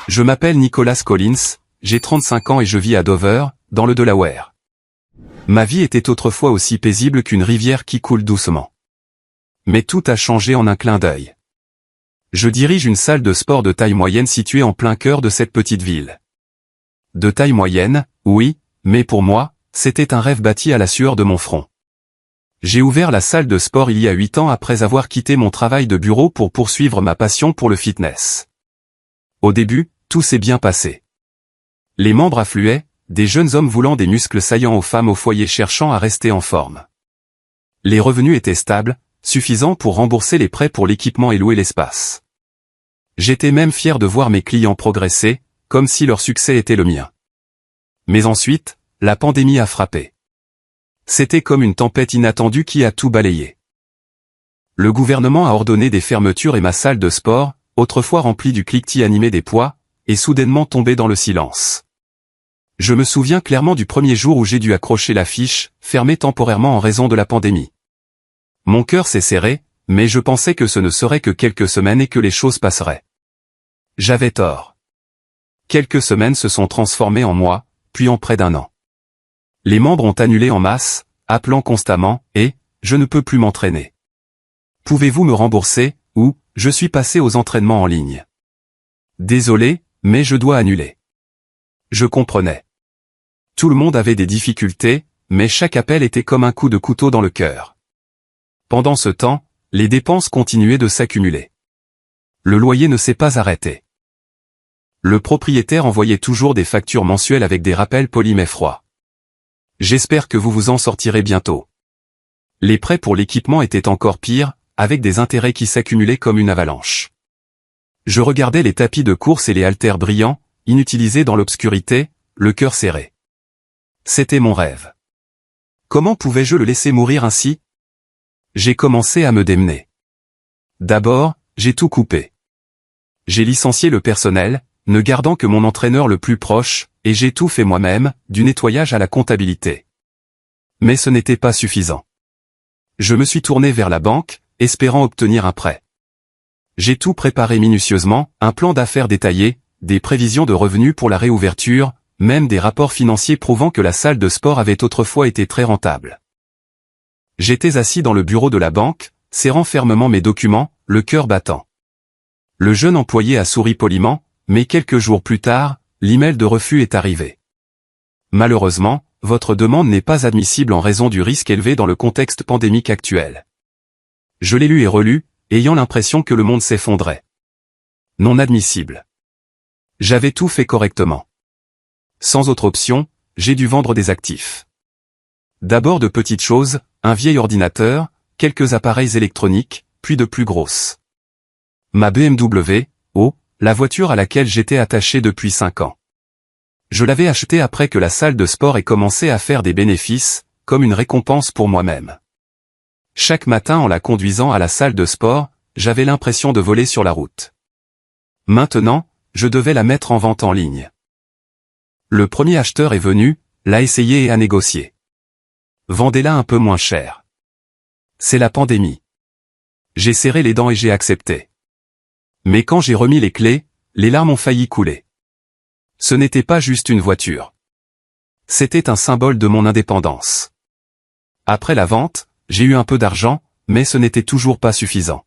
Je m'appelle Nicholas Collins, j'ai 35 ans et je vis à Dover, dans le Delaware. Ma vie était autrefois aussi paisible qu'une rivière qui coule doucement. Mais tout a changé en un clin d'œil. Je dirige une salle de sport de taille moyenne située en plein cœur de cette petite ville. De taille moyenne, oui, mais pour moi, c'était un rêve bâti à la sueur de mon front. J'ai ouvert la salle de sport il y a 8 ans après avoir quitté mon travail de bureau pour poursuivre ma passion pour le fitness. Au début, tout s'est bien passé. Les membres affluaient, des jeunes hommes voulant des muscles saillants aux femmes au foyer cherchant à rester en forme. Les revenus étaient stables, suffisants pour rembourser les prêts pour l'équipement et louer l'espace. J'étais même fier de voir mes clients progresser, comme si leur succès était le mien. Mais ensuite, la pandémie a frappé. C'était comme une tempête inattendue qui a tout balayé. Le gouvernement a ordonné des fermetures et ma salle de sport, autrefois remplie du cliquetis animé des poids, est soudainement tombée dans le silence. Je me souviens clairement du premier jour où j'ai dû accrocher l'affiche, fermée temporairement en raison de la pandémie. Mon cœur s'est serré, mais je pensais que ce ne serait que quelques semaines et que les choses passeraient. J'avais tort. Quelques semaines se sont transformées en mois, puis en près d'1 an. Les membres ont annulé en masse, appelant constamment, et « je ne peux plus m'entraîner. Pouvez-vous me rembourser ?» ou « je suis passé aux entraînements en ligne. » Désolé, mais je dois annuler. Je comprenais. Tout le monde avait des difficultés, mais chaque appel était comme un coup de couteau dans le cœur. Pendant ce temps, les dépenses continuaient de s'accumuler. Le loyer ne s'est pas arrêté. Le propriétaire envoyait toujours des factures mensuelles avec des rappels polis mais froids. J'espère que vous vous en sortirez bientôt. Les prêts pour l'équipement étaient encore pires, avec des intérêts qui s'accumulaient comme une avalanche. Je regardais les tapis de course et les haltères brillants, inutilisés dans l'obscurité, le cœur serré. C'était mon rêve. Comment pouvais-je le laisser mourir ainsi? J'ai commencé à me démener. D'abord, j'ai tout coupé. J'ai licencié le personnel, ne gardant que mon entraîneur le plus proche, et j'ai tout fait moi-même, du nettoyage à la comptabilité. Mais ce n'était pas suffisant. Je me suis tourné vers la banque, espérant obtenir un prêt. J'ai tout préparé minutieusement, un plan d'affaires détaillé, des prévisions de revenus pour la réouverture, même des rapports financiers prouvant que la salle de sport avait autrefois été très rentable. J'étais assis dans le bureau de la banque, serrant fermement mes documents, le cœur battant. Le jeune employé a souri poliment, mais quelques jours plus tard, l'email de refus est arrivé. Malheureusement, votre demande n'est pas admissible en raison du risque élevé dans le contexte pandémique actuel. Je l'ai lu et relu, ayant l'impression que le monde s'effondrait. Non admissible. J'avais tout fait correctement. Sans autre option, j'ai dû vendre des actifs. D'abord de petites choses, un vieil ordinateur, quelques appareils électroniques, puis de plus grosses. Ma BMW, la voiture à laquelle j'étais attaché depuis 5 ans. Je l'avais achetée après que la salle de sport ait commencé à faire des bénéfices, comme une récompense pour moi-même. Chaque matin en la conduisant à la salle de sport, j'avais l'impression de voler sur la route. Maintenant, je devais la mettre en vente en ligne. Le premier acheteur est venu, l'a essayé et a négocié. Vendez-la un peu moins cher. C'est la pandémie. J'ai serré les dents et j'ai accepté. Mais quand j'ai remis les clés, les larmes ont failli couler. Ce n'était pas juste une voiture. C'était un symbole de mon indépendance. Après la vente, j'ai eu un peu d'argent, mais ce n'était toujours pas suffisant.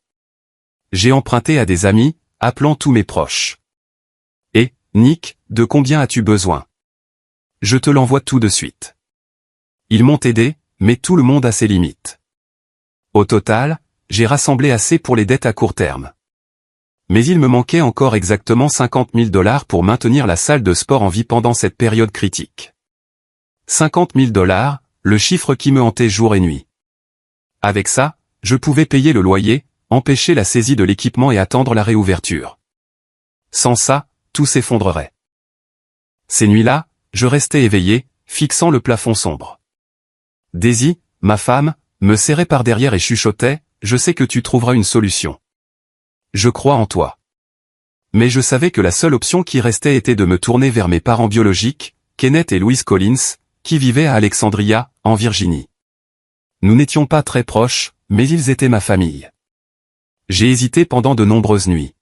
J'ai emprunté à des amis, appelant tous mes proches. Et, Nick, de combien as-tu besoin? Je te l'envoie tout de suite. Ils m'ont aidé, mais tout le monde a ses limites. Au total, j'ai rassemblé assez pour les dettes à court terme. Mais il me manquait encore exactement $50 000 pour maintenir la salle de sport en vie pendant cette période critique. $50 000, le chiffre qui me hantait jour et nuit. Avec ça, je pouvais payer le loyer, empêcher la saisie de l'équipement et attendre la réouverture. Sans ça, tout s'effondrerait. Ces nuits-là, je restais éveillé, fixant le plafond sombre. Daisy, ma femme, me serrait par derrière et chuchotait, « Je sais que tu trouveras une solution. Je crois en toi. » Mais je savais que la seule option qui restait était de me tourner vers mes parents biologiques, Kenneth et Louise Collins, qui vivaient à Alexandria, en Virginie. Nous n'étions pas très proches, mais ils étaient ma famille. J'ai hésité pendant de nombreuses nuits.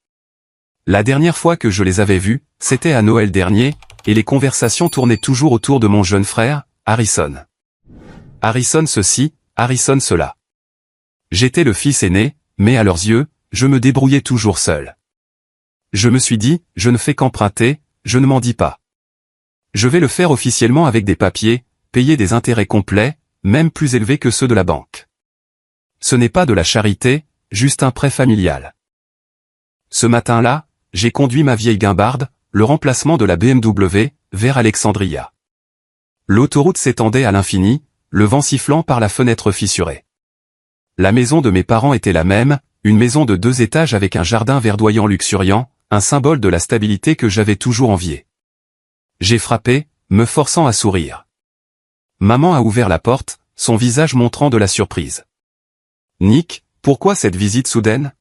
La dernière fois que je les avais vus, c'était à Noël dernier, et les conversations tournaient toujours autour de mon jeune frère, Harrison. Harrison ceci, Harrison cela. J'étais le fils aîné, mais à leurs yeux, je me débrouillais toujours seul. Je me suis dit, je ne fais qu'emprunter, je ne m'en dis pas. Je vais le faire officiellement avec des papiers, payer des intérêts complets, même plus élevés que ceux de la banque. Ce n'est pas de la charité, juste un prêt familial. Ce matin-là, j'ai conduit ma vieille guimbarde, le remplacement de la BMW, vers Alexandria. L'autoroute s'étendait à l'infini, le vent sifflant par la fenêtre fissurée. La maison de mes parents était la même, une maison de 2 étages avec un jardin verdoyant luxuriant, un symbole de la stabilité que j'avais toujours envié. J'ai frappé, me forçant à sourire. Maman a ouvert la porte, son visage montrant de la surprise. « Nick, pourquoi cette visite soudaine ?»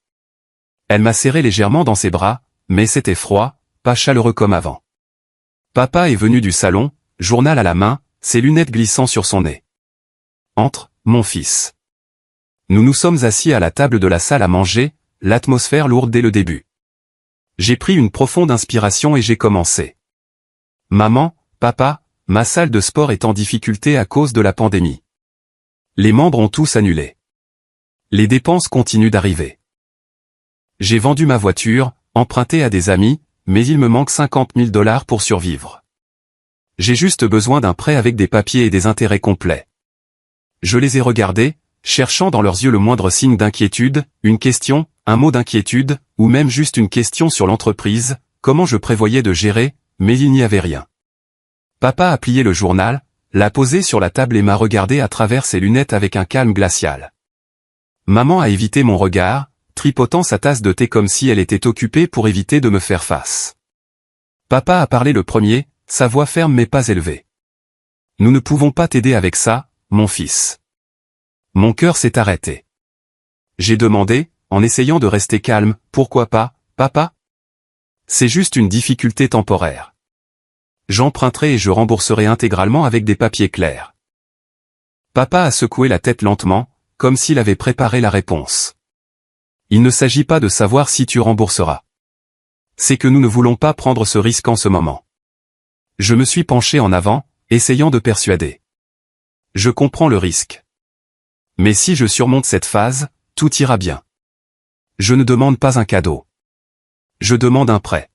Elle m'a serré légèrement dans ses bras, mais c'était froid, pas chaleureux comme avant. Papa est venu du salon, journal à la main, ses lunettes glissant sur son nez. « Entre, mon fils. » Nous nous sommes assis à la table de la salle à manger, l'atmosphère lourde dès le début. J'ai pris une profonde inspiration et j'ai commencé. « Maman, papa, ma salle de sport est en difficulté à cause de la pandémie. Les membres ont tous annulé. Les dépenses continuent d'arriver. J'ai vendu ma voiture, emprunté à des amis, mais il me manque 50 000 $ pour survivre. J'ai juste besoin d'un prêt avec des papiers et des intérêts complets. » Je les ai regardés, cherchant dans leurs yeux le moindre signe d'inquiétude, une question, un mot d'inquiétude, ou même juste une question sur l'entreprise, comment je prévoyais de gérer, mais il n'y avait rien. Papa a plié le journal, l'a posé sur la table et m'a regardé à travers ses lunettes avec un calme glacial. Maman a évité mon regard, tripotant sa tasse de thé comme si elle était occupée pour éviter de me faire face. Papa a parlé le premier, sa voix ferme mais pas élevée. « Nous ne pouvons pas t'aider avec ça, mon fils. » Mon cœur s'est arrêté. J'ai demandé, en essayant de rester calme, « Pourquoi pas, papa ? C'est juste une difficulté temporaire. J'emprunterai et je rembourserai intégralement avec des papiers clairs. » Papa a secoué la tête lentement, comme s'il avait préparé la réponse. « Il ne s'agit pas de savoir si tu rembourseras. C'est que nous ne voulons pas prendre ce risque en ce moment. » Je me suis penché en avant, essayant de persuader. « Je comprends le risque. Mais si je surmonte cette phase, tout ira bien. Je ne demande pas un cadeau. Je demande un prêt. »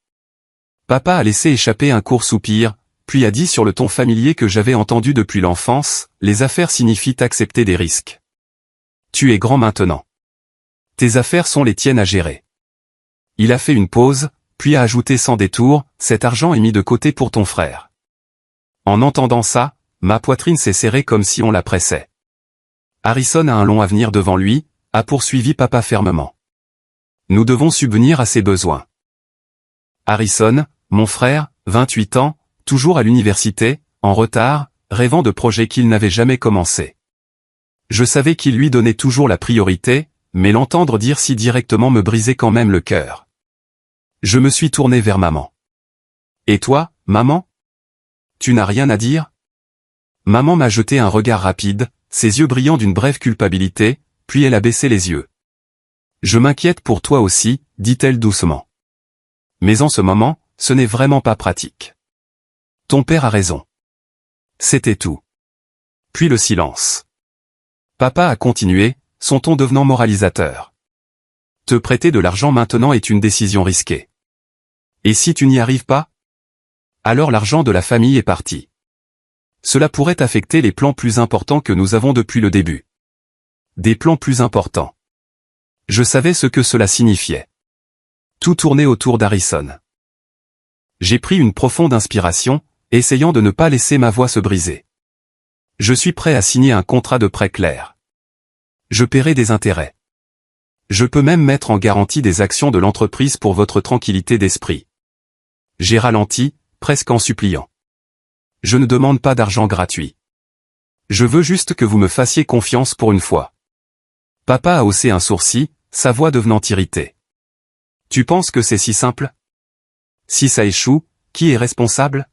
Papa a laissé échapper un court soupir, puis a dit sur le ton familier que j'avais entendu depuis l'enfance, « Les affaires signifient accepter des risques. Tu es grand maintenant. Tes affaires sont les tiennes à gérer. » Il a fait une pause, puis a ajouté sans détour, « Cet argent est mis de côté pour ton frère. » En entendant ça, ma poitrine s'est serrée comme si on la pressait. Harrison a un long avenir devant lui, a poursuivi papa fermement. Nous devons subvenir à ses besoins. Harrison, mon frère, 28 ans, toujours à l'université, en retard, rêvant de projets qu'il n'avait jamais commencés. Je savais qu'il lui donnait toujours la priorité, mais l'entendre dire si directement me brisait quand même le cœur. Je me suis tourné vers maman. « Et toi, maman ? Tu n'as rien à dire ?» Maman m'a jeté un regard rapide, ses yeux brillants d'une brève culpabilité, puis elle a baissé les yeux. « Je m'inquiète pour toi aussi, dit-elle doucement. Mais en ce moment, ce n'est vraiment pas pratique. Ton père a raison. » C'était tout. Puis le silence. Papa a continué, son ton devenant moralisateur. « Te prêter de l'argent maintenant est une décision risquée. Et si tu n'y arrives pas ? Alors l'argent de la famille est parti. Cela pourrait affecter les plans plus importants que nous avons depuis le début. Des plans plus importants. » Je savais ce que cela signifiait. Tout tournait autour d'Harrison. J'ai pris une profonde inspiration, essayant de ne pas laisser ma voix se briser. Je suis prêt à signer un contrat de prêt clair. Je paierai des intérêts. Je peux même mettre en garantie des actions de l'entreprise pour votre tranquillité d'esprit. J'ai ralenti, presque en suppliant. Je ne demande pas d'argent gratuit. Je veux juste que vous me fassiez confiance pour une fois. Papa a haussé un sourcil, sa voix devenant irritée. Tu penses que c'est si simple ? Si ça échoue, qui est responsable ?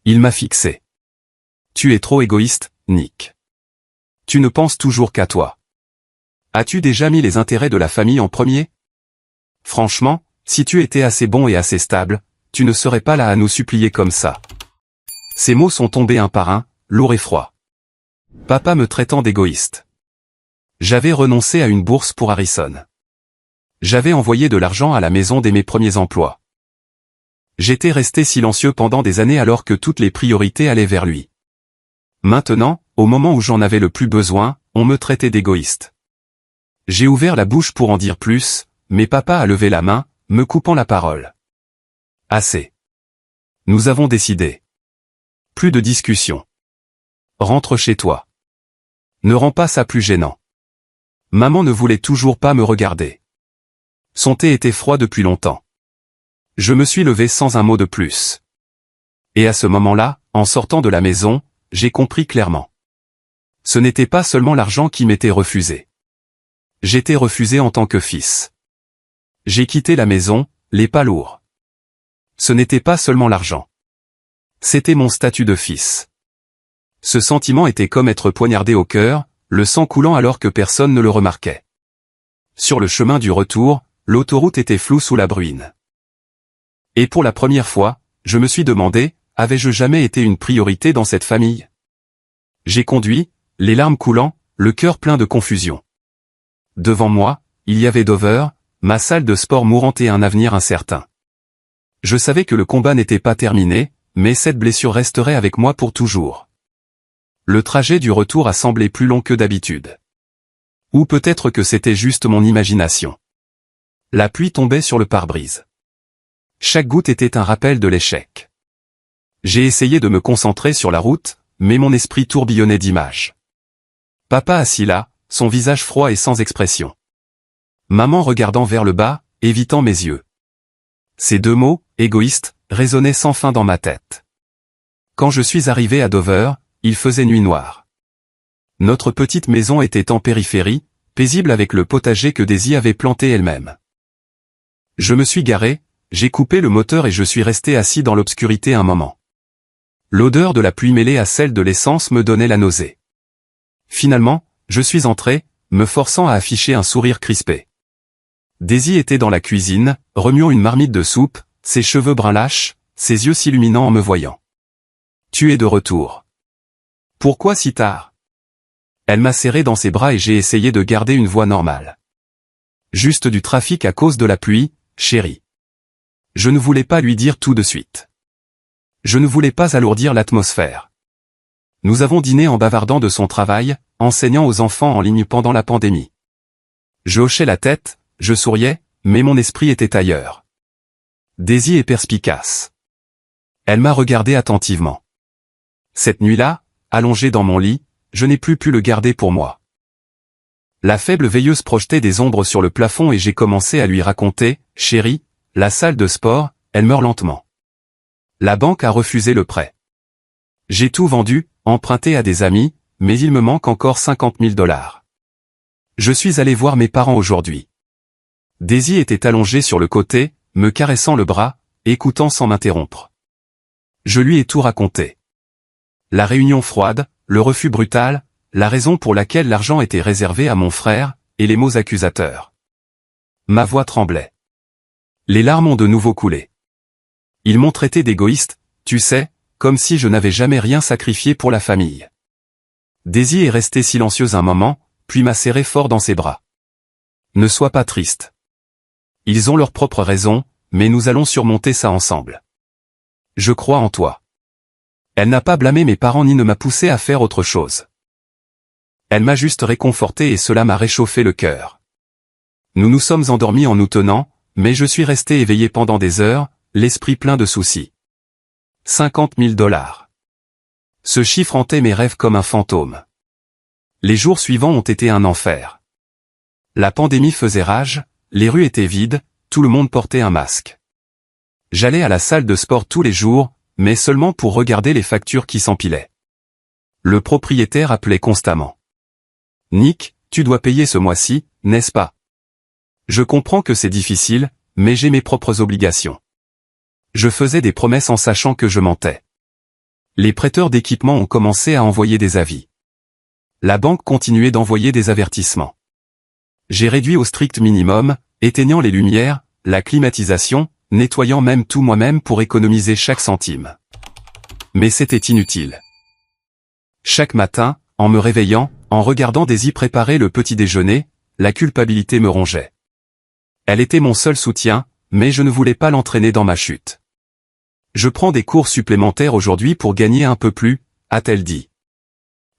Il m'a fixé. Tu es trop égoïste, Nick. Tu ne penses toujours qu'à toi. As-tu déjà mis les intérêts de la famille en premier ? Franchement, si tu étais assez bon et assez stable, tu ne serais pas là à nous supplier comme ça. Ces mots sont tombés un par un, lourds et froids. Papa me traitant d'égoïste. J'avais renoncé à une bourse pour Harrison. J'avais envoyé de l'argent à la maison dès mes premiers emplois. J'étais resté silencieux pendant des années alors que toutes les priorités allaient vers lui. Maintenant, au moment où j'en avais le plus besoin, on me traitait d'égoïste. J'ai ouvert la bouche pour en dire plus, mais papa a levé la main, me coupant la parole. Assez. Nous avons décidé. Plus de discussion. Rentre chez toi. Ne rends pas ça plus gênant. Maman ne voulait toujours pas me regarder. Son thé était froid depuis longtemps. Je me suis levé sans un mot de plus. Et à ce moment-là, en sortant de la maison, j'ai compris clairement. Ce n'était pas seulement l'argent qui m'était refusé. J'étais refusé en tant que fils. J'ai quitté la maison, les pas lourds. Ce n'était pas seulement l'argent. C'était mon statut de fils. Ce sentiment était comme être poignardé au cœur, le sang coulant alors que personne ne le remarquait. Sur le chemin du retour, l'autoroute était floue sous la bruine. Et pour la première fois, je me suis demandé, avais-je jamais été une priorité dans cette famille? J'ai conduit, les larmes coulant, le cœur plein de confusion. Devant moi, il y avait Dover, ma salle de sport mourante et un avenir incertain. Je savais que le combat n'était pas terminé, mais cette blessure resterait avec moi pour toujours. Le trajet du retour a semblé plus long que d'habitude. Ou peut-être que c'était juste mon imagination. La pluie tombait sur le pare-brise. Chaque goutte était un rappel de l'échec. J'ai essayé de me concentrer sur la route, mais mon esprit tourbillonnait d'images. Papa assis là, son visage froid et sans expression. Maman regardant vers le bas, évitant mes yeux. Ces deux mots, égoïste, résonnaient sans fin dans ma tête. Quand je suis arrivé à Dover, il faisait nuit noire. Notre petite maison était en périphérie, paisible avec le potager que Daisy avait planté elle-même. Je me suis garé, j'ai coupé le moteur et je suis resté assis dans l'obscurité un moment. L'odeur de la pluie mêlée à celle de l'essence me donnait la nausée. Finalement, je suis entré, me forçant à afficher un sourire crispé. Daisy était dans la cuisine, remuant une marmite de soupe, ses cheveux bruns lâches, ses yeux s'illuminant en me voyant. « Tu es de retour. Pourquoi si tard ?» Elle m'a serré dans ses bras et j'ai essayé de garder une voix normale. « Juste du trafic à cause de la pluie, chérie. » Je ne voulais pas lui dire tout de suite. Je ne voulais pas alourdir l'atmosphère. Nous avons dîné en bavardant de son travail, enseignant aux enfants en ligne pendant la pandémie. Je hochais la tête, je souriais, mais mon esprit était ailleurs. Daisy est perspicace. Elle m'a regardé attentivement. Cette nuit-là, allongé dans mon lit, je n'ai plus pu le garder pour moi. La faible veilleuse projetait des ombres sur le plafond et j'ai commencé à lui raconter, « Chérie, la salle de sport, elle meurt lentement. La banque a refusé le prêt. J'ai tout vendu, emprunté à des amis, mais il me manque encore 50 000 $. Je suis allé voir mes parents aujourd'hui. » Daisy était allongée sur le côté, me caressant le bras, écoutant sans m'interrompre. Je lui ai tout raconté. La réunion froide, le refus brutal, la raison pour laquelle l'argent était réservé à mon frère, et les mots accusateurs. Ma voix tremblait. Les larmes ont de nouveau coulé. Ils m'ont traité d'égoïste, tu sais, comme si je n'avais jamais rien sacrifié pour la famille. Daisy est restée silencieuse un moment, puis m'a serré fort dans ses bras. Ne sois pas triste. Ils ont leurs propres raisons, mais nous allons surmonter ça ensemble. Je crois en toi. Elle n'a pas blâmé mes parents ni ne m'a poussé à faire autre chose. Elle m'a juste réconforté et cela m'a réchauffé le cœur. Nous nous sommes endormis en nous tenant, mais je suis resté éveillé pendant des heures, l'esprit plein de soucis. 50 000 $. Ce chiffre hantait mes rêves comme un fantôme. Les jours suivants ont été un enfer. La pandémie faisait rage, les rues étaient vides, tout le monde portait un masque. J'allais à la salle de sport tous les jours, mais seulement pour regarder les factures qui s'empilaient. Le propriétaire appelait constamment. « Nick, tu dois payer ce mois-ci, n'est-ce pas? Je comprends que c'est difficile, mais j'ai mes propres obligations. » Je faisais des promesses en sachant que je mentais. Les prêteurs d'équipements ont commencé à envoyer des avis. La banque continuait d'envoyer des avertissements. J'ai réduit au strict minimum, éteignant les lumières, la climatisation, nettoyant même tout moi-même pour économiser chaque centime. Mais c'était inutile. Chaque matin, en me réveillant, en regardant Daisy préparer le petit déjeuner, la culpabilité me rongeait. Elle était mon seul soutien, mais je ne voulais pas l'entraîner dans ma chute. Je prends des cours supplémentaires aujourd'hui pour gagner un peu plus, a-t-elle dit.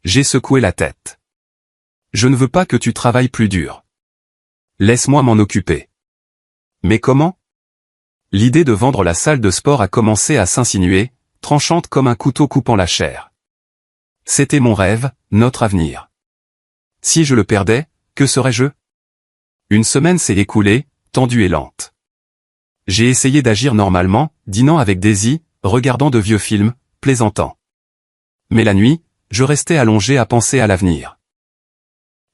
J'ai secoué la tête. Je ne veux pas que tu travailles plus dur. Laisse-moi m'en occuper. Mais comment? L'idée de vendre la salle de sport a commencé à s'insinuer, tranchante comme un couteau coupant la chair. C'était mon rêve, notre avenir. Si je le perdais, que serais-je? Une semaine s'est écoulée, tendue et lente. J'ai essayé d'agir normalement, dînant avec Daisy, regardant de vieux films, plaisantant. Mais la nuit, je restais allongé à penser à l'avenir.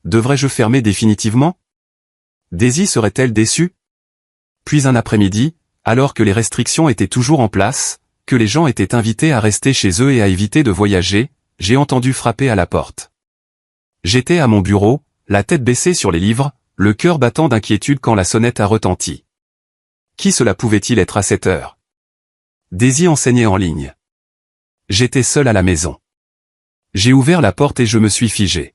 Devrais-je fermer définitivement? Daisy serait-elle déçue? Puis un après-midi, alors que les restrictions étaient toujours en place, que les gens étaient invités à rester chez eux et à éviter de voyager, j'ai entendu frapper à la porte. J'étais à mon bureau, la tête baissée sur les livres, le cœur battant d'inquiétude quand la sonnette a retenti. Qui cela pouvait-il être à cette heure? Daisy enseignait en ligne. J'étais seul à la maison. J'ai ouvert la porte et je me suis figé.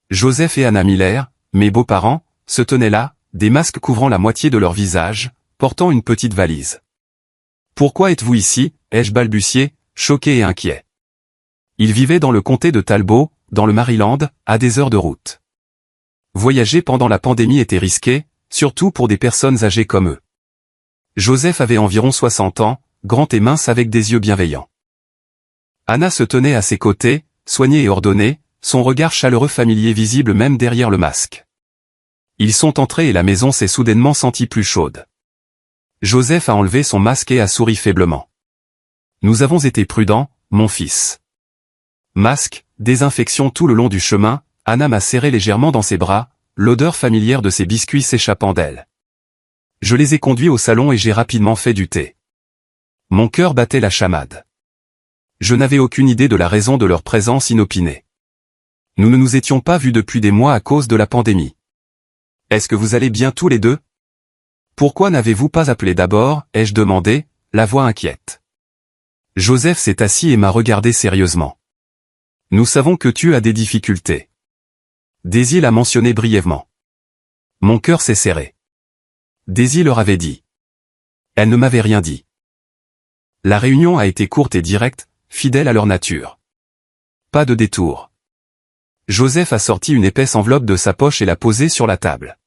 Joseph et Anna Miller, mes beaux-parents, se tenaient là, des masques couvrant la moitié de leur visage, portant une petite valise. « Pourquoi êtes-vous ici » ai-je balbutié, choqué et inquiet. Ils vivaient dans le comté de Talbot, dans le Maryland, à des heures de route. Voyager pendant la pandémie était risqué, surtout pour des personnes âgées comme eux. Joseph avait environ 60 ans, grand et mince avec des yeux bienveillants. Anna se tenait à ses côtés, soignée et ordonnée, son regard chaleureux familier visible même derrière le masque. Ils sont entrés et la maison s'est soudainement sentie plus chaude. Joseph a enlevé son masque et a souri faiblement. Nous avons été prudents, mon fils. Masque, désinfection tout le long du chemin, Anna m'a serré légèrement dans ses bras, l'odeur familière de ses biscuits s'échappant d'elle. Je les ai conduits au salon et j'ai rapidement fait du thé. Mon cœur battait la chamade. Je n'avais aucune idée de la raison de leur présence inopinée. Nous ne nous étions pas vus depuis des mois à cause de la pandémie. Est-ce que vous allez bien tous les deux? Pourquoi n'avez-vous pas appelé d'abord, ai-je demandé, la voix inquiète. Joseph s'est assis et m'a regardé sérieusement. Nous savons que tu as des difficultés. Daisy l'a mentionné brièvement. Mon cœur s'est serré. Daisy leur avait dit. Elle ne m'avait rien dit. La réunion a été courte et directe, fidèle à leur nature. Pas de détour. Joseph a sorti une épaisse enveloppe de sa poche et l'a posée sur la table.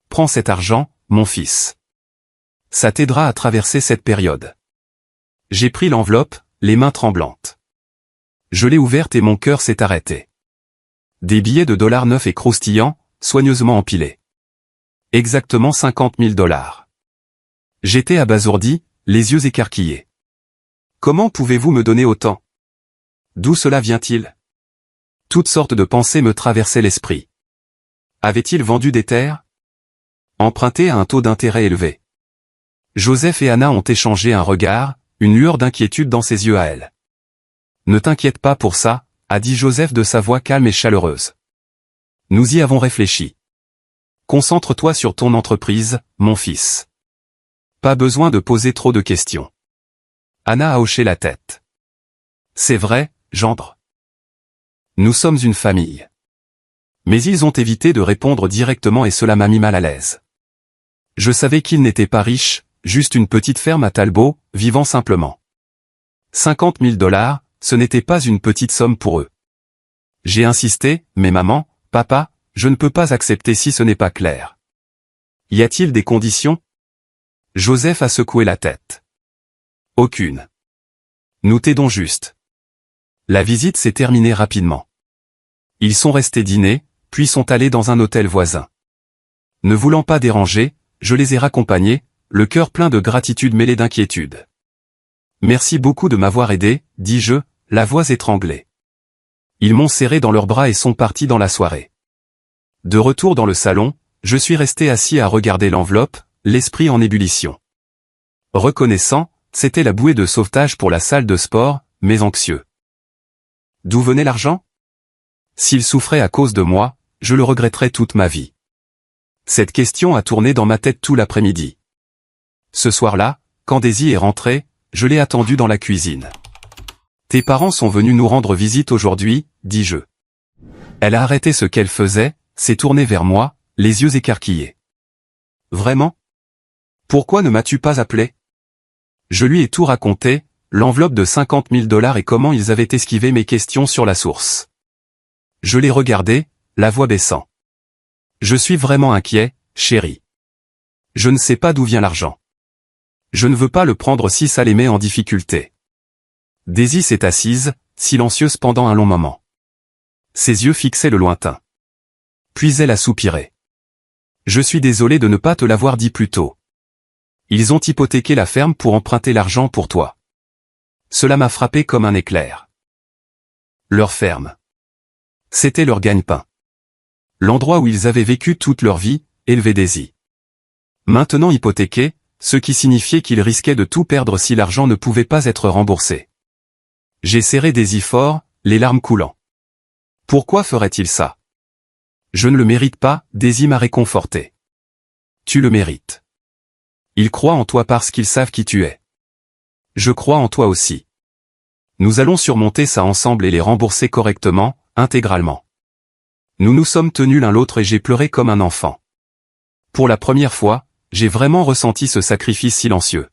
Prends cet argent, mon fils. Ça t'aidera à traverser cette période. J'ai pris l'enveloppe, les mains tremblantes. Je l'ai ouverte et mon cœur s'est arrêté. Des billets de dollars neufs et croustillants, soigneusement empilés. Exactement 50 000 $. J'étais abasourdi, les yeux écarquillés. Comment pouvez-vous me donner autant? D'où cela vient-il? Toutes sortes de pensées me traversaient l'esprit. Avait-il vendu des terres? Emprunté à un taux d'intérêt élevé? Joseph et Anna ont échangé un regard, une lueur d'inquiétude dans ses yeux à elle. Ne t'inquiète pas pour ça, a dit Joseph de sa voix calme et chaleureuse. Nous y avons réfléchi. Concentre-toi sur ton entreprise, mon fils. Pas besoin de poser trop de questions. Anna a hoché la tête. C'est vrai, gendre. Nous sommes une famille. Mais ils ont évité de répondre directement et cela m'a mis mal à l'aise. Je savais qu'ils n'étaient pas riches, juste une petite ferme à Talbot, vivant simplement. 50 000 $, ce n'était pas une petite somme pour eux. J'ai insisté, mais maman, papa, je ne peux pas accepter si ce n'est pas clair. Y a-t-il des conditions? Joseph a secoué la tête. Aucune. Nous t'aidons juste. La visite s'est terminée rapidement. Ils sont restés dîner, puis sont allés dans un hôtel voisin. Ne voulant pas déranger, je les ai raccompagnés, le cœur plein de gratitude mêlée d'inquiétude. Merci beaucoup de m'avoir aidé, dis-je, la voix étranglée. Ils m'ont serré dans leurs bras et sont partis dans la soirée. De retour dans le salon, je suis resté assis à regarder l'enveloppe, l'esprit en ébullition. Reconnaissant, c'était la bouée de sauvetage pour la salle de sport, mais anxieux. D'où venait l'argent? S'il souffrait à cause de moi, je le regretterais toute ma vie. Cette question a tourné dans ma tête tout l'après-midi. Ce soir-là, quand Daisy est rentrée, je l'ai attendue dans la cuisine. « Tes parents sont venus nous rendre visite aujourd'hui, dis-je. » Elle a arrêté ce qu'elle faisait, s'est tournée vers moi, les yeux écarquillés. « Vraiment? Pourquoi ne m'as-tu pas appelé ?» Je lui ai tout raconté, l'enveloppe de 50 000 $ et comment ils avaient esquivé mes questions sur la source. Je l'ai regardé, la voix baissant. « Je suis vraiment inquiet, chérie. Je ne sais pas d'où vient l'argent. Je ne veux pas le prendre si ça les met en difficulté. » Daisy s'est assise, silencieuse pendant un long moment. Ses yeux fixaient le lointain. Puis elle a soupiré. « Je suis désolé de ne pas te l'avoir dit plus tôt. Ils ont hypothéqué la ferme pour emprunter l'argent pour toi. Cela m'a frappé comme un éclair. Leur ferme. C'était leur gagne-pain. L'endroit où ils avaient vécu toute leur vie, élevé Daisy. Maintenant hypothéqué, ce qui signifiait qu'ils risquaient de tout perdre si l'argent ne pouvait pas être remboursé. J'ai serré Daisy fort, les larmes coulant. Pourquoi ferait-il ça? Je ne le mérite pas, Daisy m'a réconforté. Tu le mérites. Ils croient en toi parce qu'ils savent qui tu es. Je crois en toi aussi. Nous allons surmonter ça ensemble et les rembourser correctement, intégralement. Nous nous sommes tenus l'un l'autre et j'ai pleuré comme un enfant. Pour la première fois, j'ai vraiment ressenti ce sacrifice silencieux.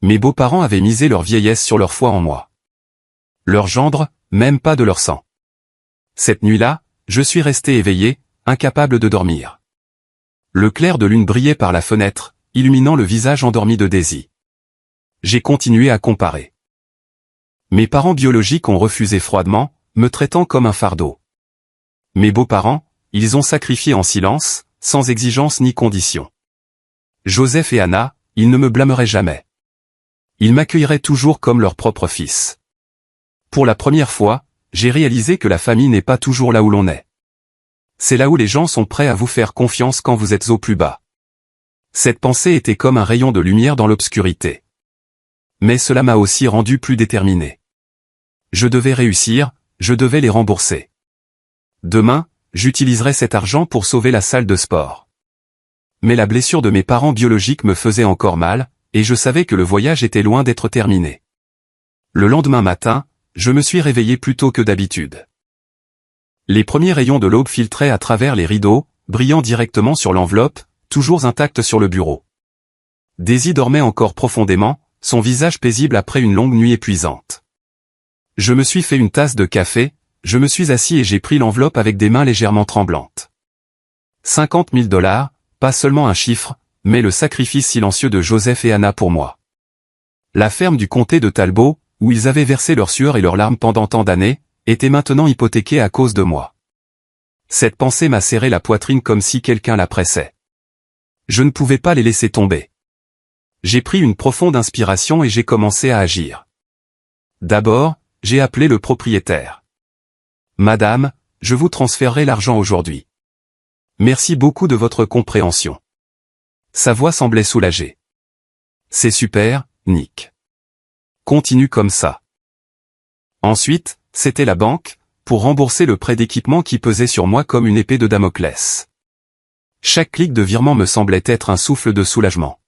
Mes beaux-parents avaient misé leur vieillesse sur leur foi en moi. Leur gendre, même pas de leur sang. Cette nuit-là, je suis resté éveillé, incapable de dormir. Le clair de lune brillait par la fenêtre, illuminant le visage endormi de Daisy. J'ai continué à comparer. Mes parents biologiques ont refusé froidement, me traitant comme un fardeau. Mes beaux-parents, ils ont sacrifié en silence, sans exigence ni condition. Joseph et Anna, ils ne me blâmeraient jamais. Ils m'accueilleraient toujours comme leur propre fils. Pour la première fois, j'ai réalisé que la famille n'est pas toujours là où l'on est. C'est là où les gens sont prêts à vous faire confiance quand vous êtes au plus bas. Cette pensée était comme un rayon de lumière dans l'obscurité. Mais cela m'a aussi rendu plus déterminé. Je devais réussir, je devais les rembourser. Demain, j'utiliserai cet argent pour sauver la salle de sport. Mais la blessure de mes parents biologiques me faisait encore mal, et je savais que le voyage était loin d'être terminé. Le lendemain matin, je me suis réveillé plus tôt que d'habitude. Les premiers rayons de l'aube filtraient à travers les rideaux, brillant directement sur l'enveloppe, toujours intacte sur le bureau. Daisy dormait encore profondément, son visage paisible après une longue nuit épuisante. Je me suis fait une tasse de café, je me suis assis et j'ai pris l'enveloppe avec des mains légèrement tremblantes. 50 000 $, pas seulement un chiffre, mais le sacrifice silencieux de Joseph et Anna pour moi. La ferme du comté de Talbot, où ils avaient versé leur sueur et leurs larmes pendant tant d'années, était maintenant hypothéquée à cause de moi. Cette pensée m'a serré la poitrine comme si quelqu'un la pressait. Je ne pouvais pas les laisser tomber. J'ai pris une profonde inspiration et j'ai commencé à agir. D'abord, j'ai appelé le propriétaire. « Madame, je vous transférerai l'argent aujourd'hui. Merci beaucoup de votre compréhension. » Sa voix semblait soulagée. « C'est super, Nick. Continue comme ça. » Ensuite, c'était la banque, pour rembourser le prêt d'équipement qui pesait sur moi comme une épée de Damoclès. Chaque clic de virement me semblait être un souffle de soulagement.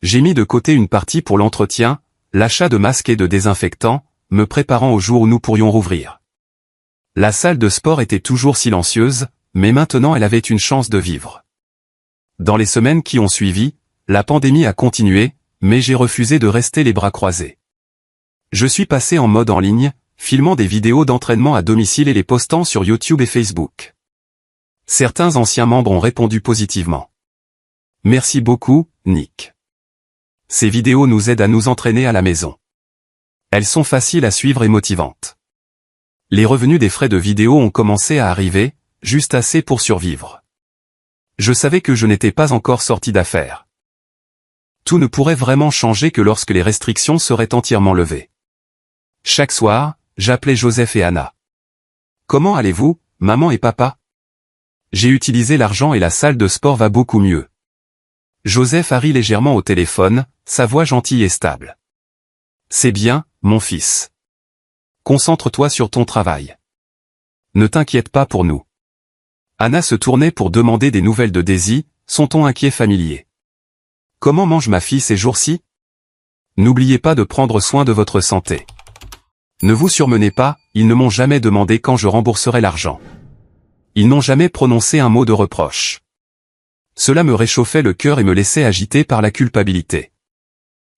J'ai mis de côté une partie pour l'entretien, l'achat de masques et de désinfectants, me préparant au jour où nous pourrions rouvrir. La salle de sport était toujours silencieuse, mais maintenant elle avait une chance de vivre. Dans les semaines qui ont suivi, la pandémie a continué, mais j'ai refusé de rester les bras croisés. Je suis passé en mode en ligne, filmant des vidéos d'entraînement à domicile et les postant sur YouTube et Facebook. Certains anciens membres ont répondu positivement. Merci beaucoup, Nick. Ces vidéos nous aident à nous entraîner à la maison. Elles sont faciles à suivre et motivantes. Les revenus des frais de vidéo ont commencé à arriver, juste assez pour survivre. Je savais que je n'étais pas encore sorti d'affaires. Tout ne pourrait vraiment changer que lorsque les restrictions seraient entièrement levées. Chaque soir, j'appelais Joseph et Anna. « Comment allez-vous, maman et papa ? J'ai utilisé l'argent et la salle de sport va beaucoup mieux. » Joseph a ri légèrement au téléphone, sa voix gentille et stable. « C'est bien, mon fils. Concentre-toi sur ton travail. Ne t'inquiète pas pour nous. » Anna se tournait pour demander des nouvelles de Daisy, son ton inquiet familier. « Comment mange ma fille ces jours-ci? N'oubliez pas de prendre soin de votre santé. Ne vous surmenez pas, ils ne m'ont jamais demandé quand je rembourserai l'argent. Ils n'ont jamais prononcé un mot de reproche. Cela me réchauffait le cœur et me laissait agité par la culpabilité.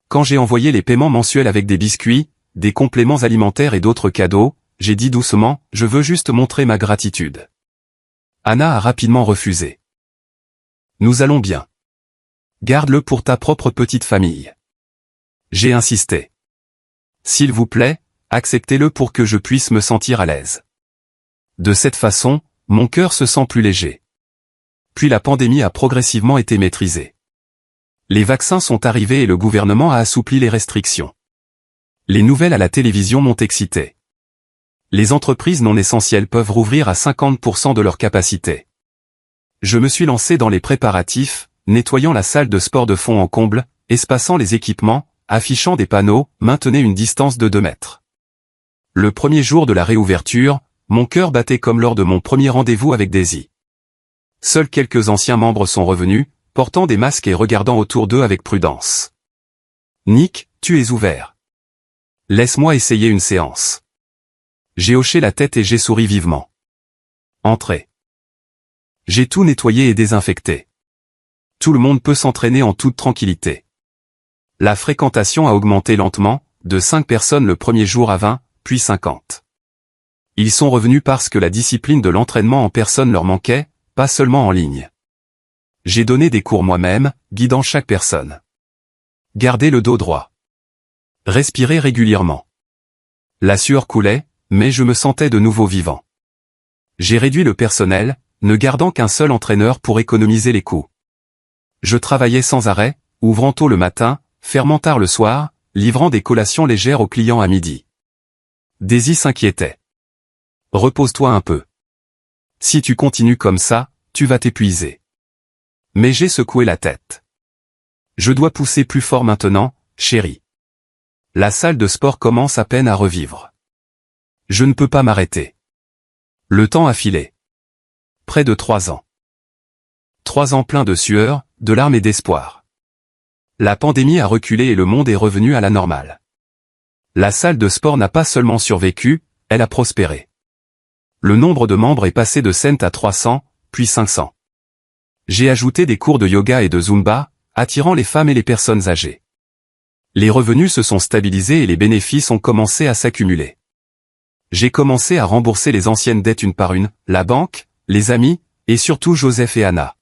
Quand j'ai envoyé les paiements mensuels avec des biscuits, des compléments alimentaires et d'autres cadeaux, j'ai dit doucement, je veux juste montrer ma gratitude. Anna a rapidement refusé. Nous allons bien. Garde-le pour ta propre petite famille. J'ai insisté. S'il vous plaît, acceptez-le pour que je puisse me sentir à l'aise. De cette façon, mon cœur se sent plus léger. Puis la pandémie a progressivement été maîtrisée. Les vaccins sont arrivés et le gouvernement a assoupli les restrictions. Les nouvelles à la télévision m'ont excité. Les entreprises non essentielles peuvent rouvrir à 50% de leur capacité. Je me suis lancé dans les préparatifs, nettoyant la salle de sport de fond en comble, espaçant les équipements, affichant des panneaux, maintenez une distance de 2 mètres. Le premier jour de la réouverture, mon cœur battait comme lors de mon premier rendez-vous avec Daisy. Seuls quelques anciens membres sont revenus, portant des masques et regardant autour d'eux avec prudence. Nick, tu es ouvert. Laisse-moi essayer une séance. J'ai hoché la tête et j'ai souri vivement. Entrez. J'ai tout nettoyé et désinfecté. Tout le monde peut s'entraîner en toute tranquillité. La fréquentation a augmenté lentement, de 5 personnes le premier jour à 20, puis 50. Ils sont revenus parce que la discipline de l'entraînement en personne leur manquait, pas seulement en ligne. J'ai donné des cours moi-même, guidant chaque personne. Gardez le dos droit. Respirez régulièrement. La sueur coulait, mais je me sentais de nouveau vivant. J'ai réduit le personnel, ne gardant qu'un seul entraîneur pour économiser les coûts. Je travaillais sans arrêt, ouvrant tôt le matin, fermant tard le soir, livrant des collations légères aux clients à midi. Daisy s'inquiétait. Repose-toi un peu. Si tu continues comme ça, tu vas t'épuiser. Mais j'ai secoué la tête. Je dois pousser plus fort maintenant, chérie. La salle de sport commence à peine à revivre. Je ne peux pas m'arrêter. Le temps a filé. Près de 3 ans. 3 ans pleins de sueur, de larmes et d'espoir. La pandémie a reculé et le monde est revenu à la normale. La salle de sport n'a pas seulement survécu, elle a prospéré. Le nombre de membres est passé de 100 à 300, puis 500. J'ai ajouté des cours de yoga et de zumba, attirant les femmes et les personnes âgées. Les revenus se sont stabilisés et les bénéfices ont commencé à s'accumuler. J'ai commencé à rembourser les anciennes dettes une par une, la banque, les amis, et surtout Joseph et Anna.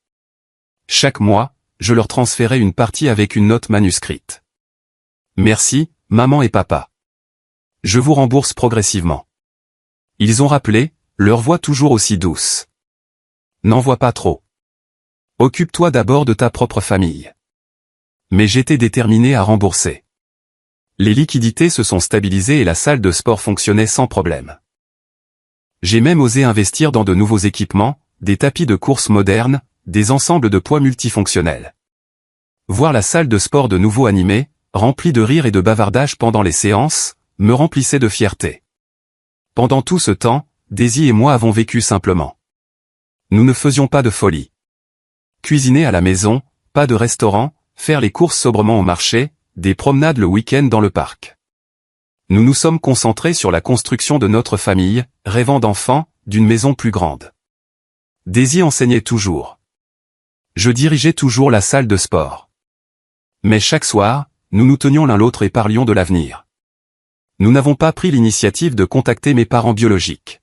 Chaque mois, je leur transférais une partie avec une note manuscrite. Merci, maman et papa. Je vous rembourse progressivement. Ils ont rappelé, leur voix toujours aussi douce. N'en vois pas trop. Occupe-toi d'abord de ta propre famille. Mais j'étais déterminé à rembourser. Les liquidités se sont stabilisées et la salle de sport fonctionnait sans problème. J'ai même osé investir dans de nouveaux équipements, des tapis de course modernes, des ensembles de poids multifonctionnels. Voir la salle de sport de nouveau animée, remplie de rires et de bavardages pendant les séances, me remplissait de fierté. Pendant tout ce temps, Daisy et moi avons vécu simplement. Nous ne faisions pas de folie. Cuisiner à la maison, pas de restaurant, faire les courses sobrement au marché, des promenades le week-end dans le parc. Nous nous sommes concentrés sur la construction de notre famille, rêvant d'enfants, d'une maison plus grande. Daisy enseignait toujours. Je dirigeais toujours la salle de sport. Mais chaque soir, nous nous tenions l'un l'autre et parlions de l'avenir. Nous n'avons pas pris l'initiative de contacter mes parents biologiques.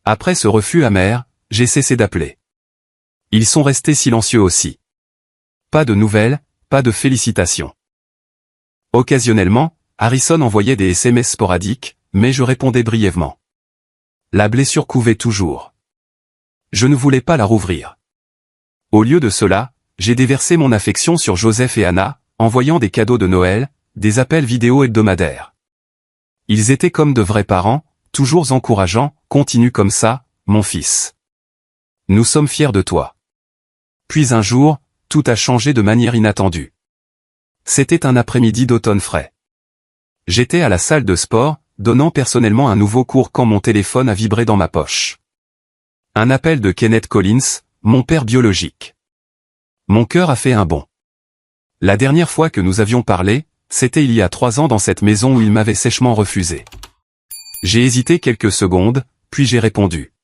Après ce refus amer, j'ai cessé d'appeler. Ils sont restés silencieux aussi. Pas de nouvelles, pas de félicitations. Occasionnellement, Harrison envoyait des SMS sporadiques, mais je répondais brièvement. La blessure couvait toujours. Je ne voulais pas la rouvrir. Au lieu de cela, j'ai déversé mon affection sur Joseph et Anna, envoyant des cadeaux de Noël, des appels vidéo hebdomadaires. Ils étaient comme de vrais parents, toujours encourageants, continue comme ça, mon fils. Nous sommes fiers de toi. Puis un jour, tout a changé de manière inattendue. C'était un après-midi d'automne frais. J'étais à la salle de sport, donnant personnellement un nouveau cours quand mon téléphone a vibré dans ma poche. Un appel de Kenneth Collins, mon père biologique. Mon cœur a fait un bond. La dernière fois que nous avions parlé, c'était il y a 3 ans dans cette maison où il m'avait sèchement refusé. J'ai hésité quelques secondes, puis j'ai répondu.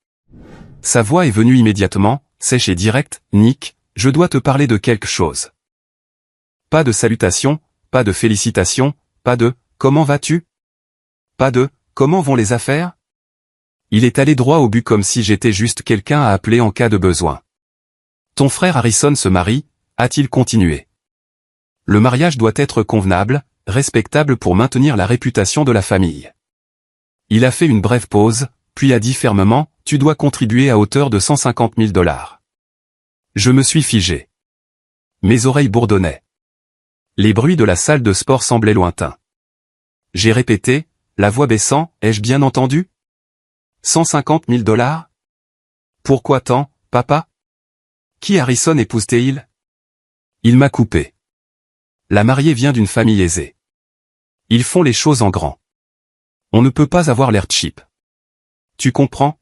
Sa voix est venue immédiatement, sèche et directe. « Nick, je dois te parler de quelque chose. » Pas de salutations, pas de félicitations, pas de « comment vas-tu ?» Pas de « comment vont les affaires ?» Il est allé droit au but comme si j'étais juste quelqu'un à appeler en cas de besoin. « Ton frère Harrison se marie ?» a-t-il continué. « Le mariage doit être convenable, respectable pour maintenir la réputation de la famille. » Il a fait une brève pause, puis a dit fermement, « Tu dois contribuer à hauteur de 150 000 $. Je me suis figé. Mes oreilles bourdonnaient. Les bruits de la salle de sport semblaient lointains. J'ai répété, la voix baissant, « Ai-je bien entendu ? 150 000 $? Pourquoi tant, papa ? Qui Harrison épouse-t-il ? » Il m'a coupé. La mariée vient d'une famille aisée. Ils font les choses en grand. On ne peut pas avoir l'air cheap. Tu comprends ?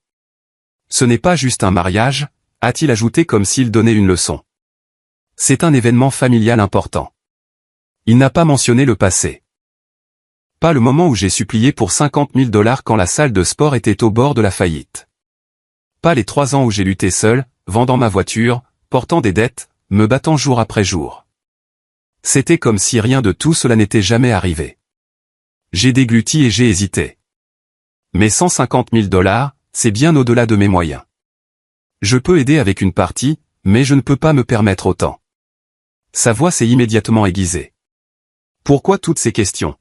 Ce n'est pas juste un mariage, a-t-il ajouté comme s'il donnait une leçon. C'est un événement familial important. Il n'a pas mentionné le passé. Pas le moment où j'ai supplié pour 50 000 $ quand la salle de sport était au bord de la faillite. Pas les 3 ans où j'ai lutté seul, vendant ma voiture, portant des dettes, me battant jour après jour. C'était comme si rien de tout cela n'était jamais arrivé. J'ai dégluti et j'ai hésité. Mais 150 000 $, c'est bien au-delà de mes moyens. Je peux aider avec une partie, mais je ne peux pas me permettre autant. Sa voix s'est immédiatement aiguisée. Pourquoi toutes ces questions ?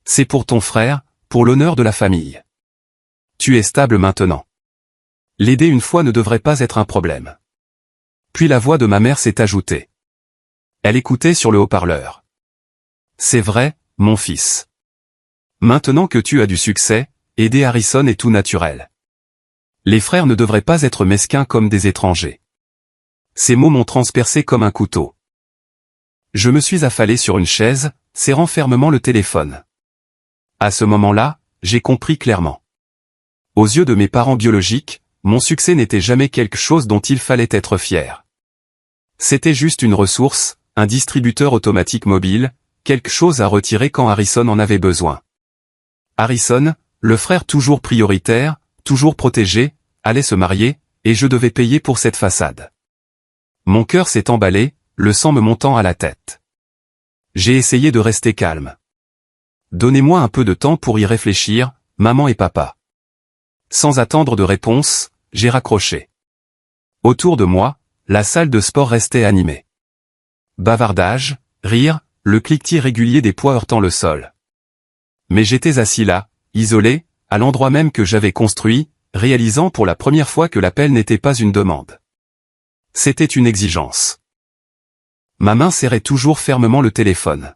C'est pour ton frère, pour l'honneur de la famille. Tu es stable maintenant. L'aider une fois ne devrait pas être un problème. Puis la voix de ma mère s'est ajoutée. Elle écoutait sur le haut-parleur. C'est vrai, mon fils. Maintenant que tu as du succès, aider Harrison est tout naturel. Les frères ne devraient pas être mesquins comme des étrangers. Ces mots m'ont transpercé comme un couteau. Je me suis affalé sur une chaise, serrant fermement le téléphone. À ce moment-là, j'ai compris clairement. Aux yeux de mes parents biologiques, mon succès n'était jamais quelque chose dont il fallait être fier. C'était juste une ressource, un distributeur automatique mobile, quelque chose à retirer quand Harrison en avait besoin. Harrison, le frère toujours prioritaire, toujours protégé, allait se marier, et je devais payer pour cette façade. Mon cœur s'est emballé, le sang me montant à la tête. J'ai essayé de rester calme. Donnez-moi un peu de temps pour y réfléchir, maman et papa. Sans attendre de réponse, j'ai raccroché. Autour de moi, la salle de sport restait animée. Bavardage, rire, le cliquetis régulier des poids heurtant le sol. Mais j'étais assis là, isolé, à l'endroit même que j'avais construit, réalisant pour la première fois que l'appel n'était pas une demande. C'était une exigence. Ma main serrait toujours fermement le téléphone.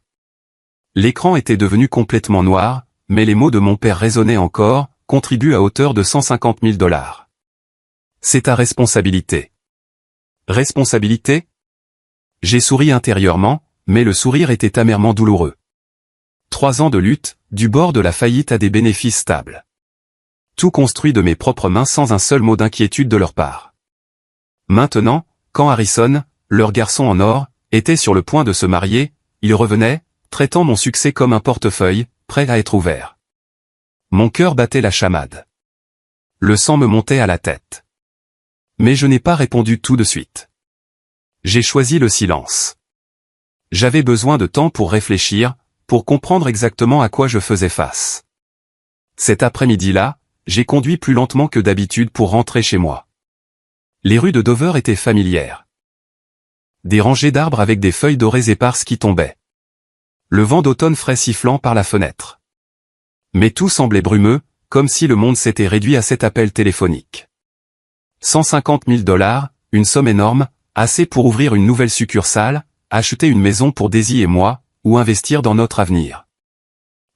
L'écran était devenu complètement noir, mais les mots de mon père résonnaient encore, contribue à hauteur de 150 000 $. C'est ta responsabilité. Responsabilité ? J'ai souri intérieurement, mais le sourire était amèrement douloureux. 3 ans de lutte, du bord de la faillite à des bénéfices stables. Tout construit de mes propres mains sans un seul mot d'inquiétude de leur part. Maintenant, quand Harrison, leur garçon en or, était sur le point de se marier, il revenait, traitant mon succès comme un portefeuille, prêt à être ouvert. Mon cœur battait la chamade. Le sang me montait à la tête. Mais je n'ai pas répondu tout de suite. J'ai choisi le silence. J'avais besoin de temps pour réfléchir, pour comprendre exactement à quoi je faisais face. Cet après-midi-là, j'ai conduit plus lentement que d'habitude pour rentrer chez moi. Les rues de Dover étaient familières. Des rangées d'arbres avec des feuilles dorées éparses qui tombaient. Le vent d'automne frais sifflant par la fenêtre. Mais tout semblait brumeux, comme si le monde s'était réduit à cet appel téléphonique. 150 000 $, une somme énorme, assez pour ouvrir une nouvelle succursale, acheter une maison pour Daisy et moi, ou investir dans notre avenir.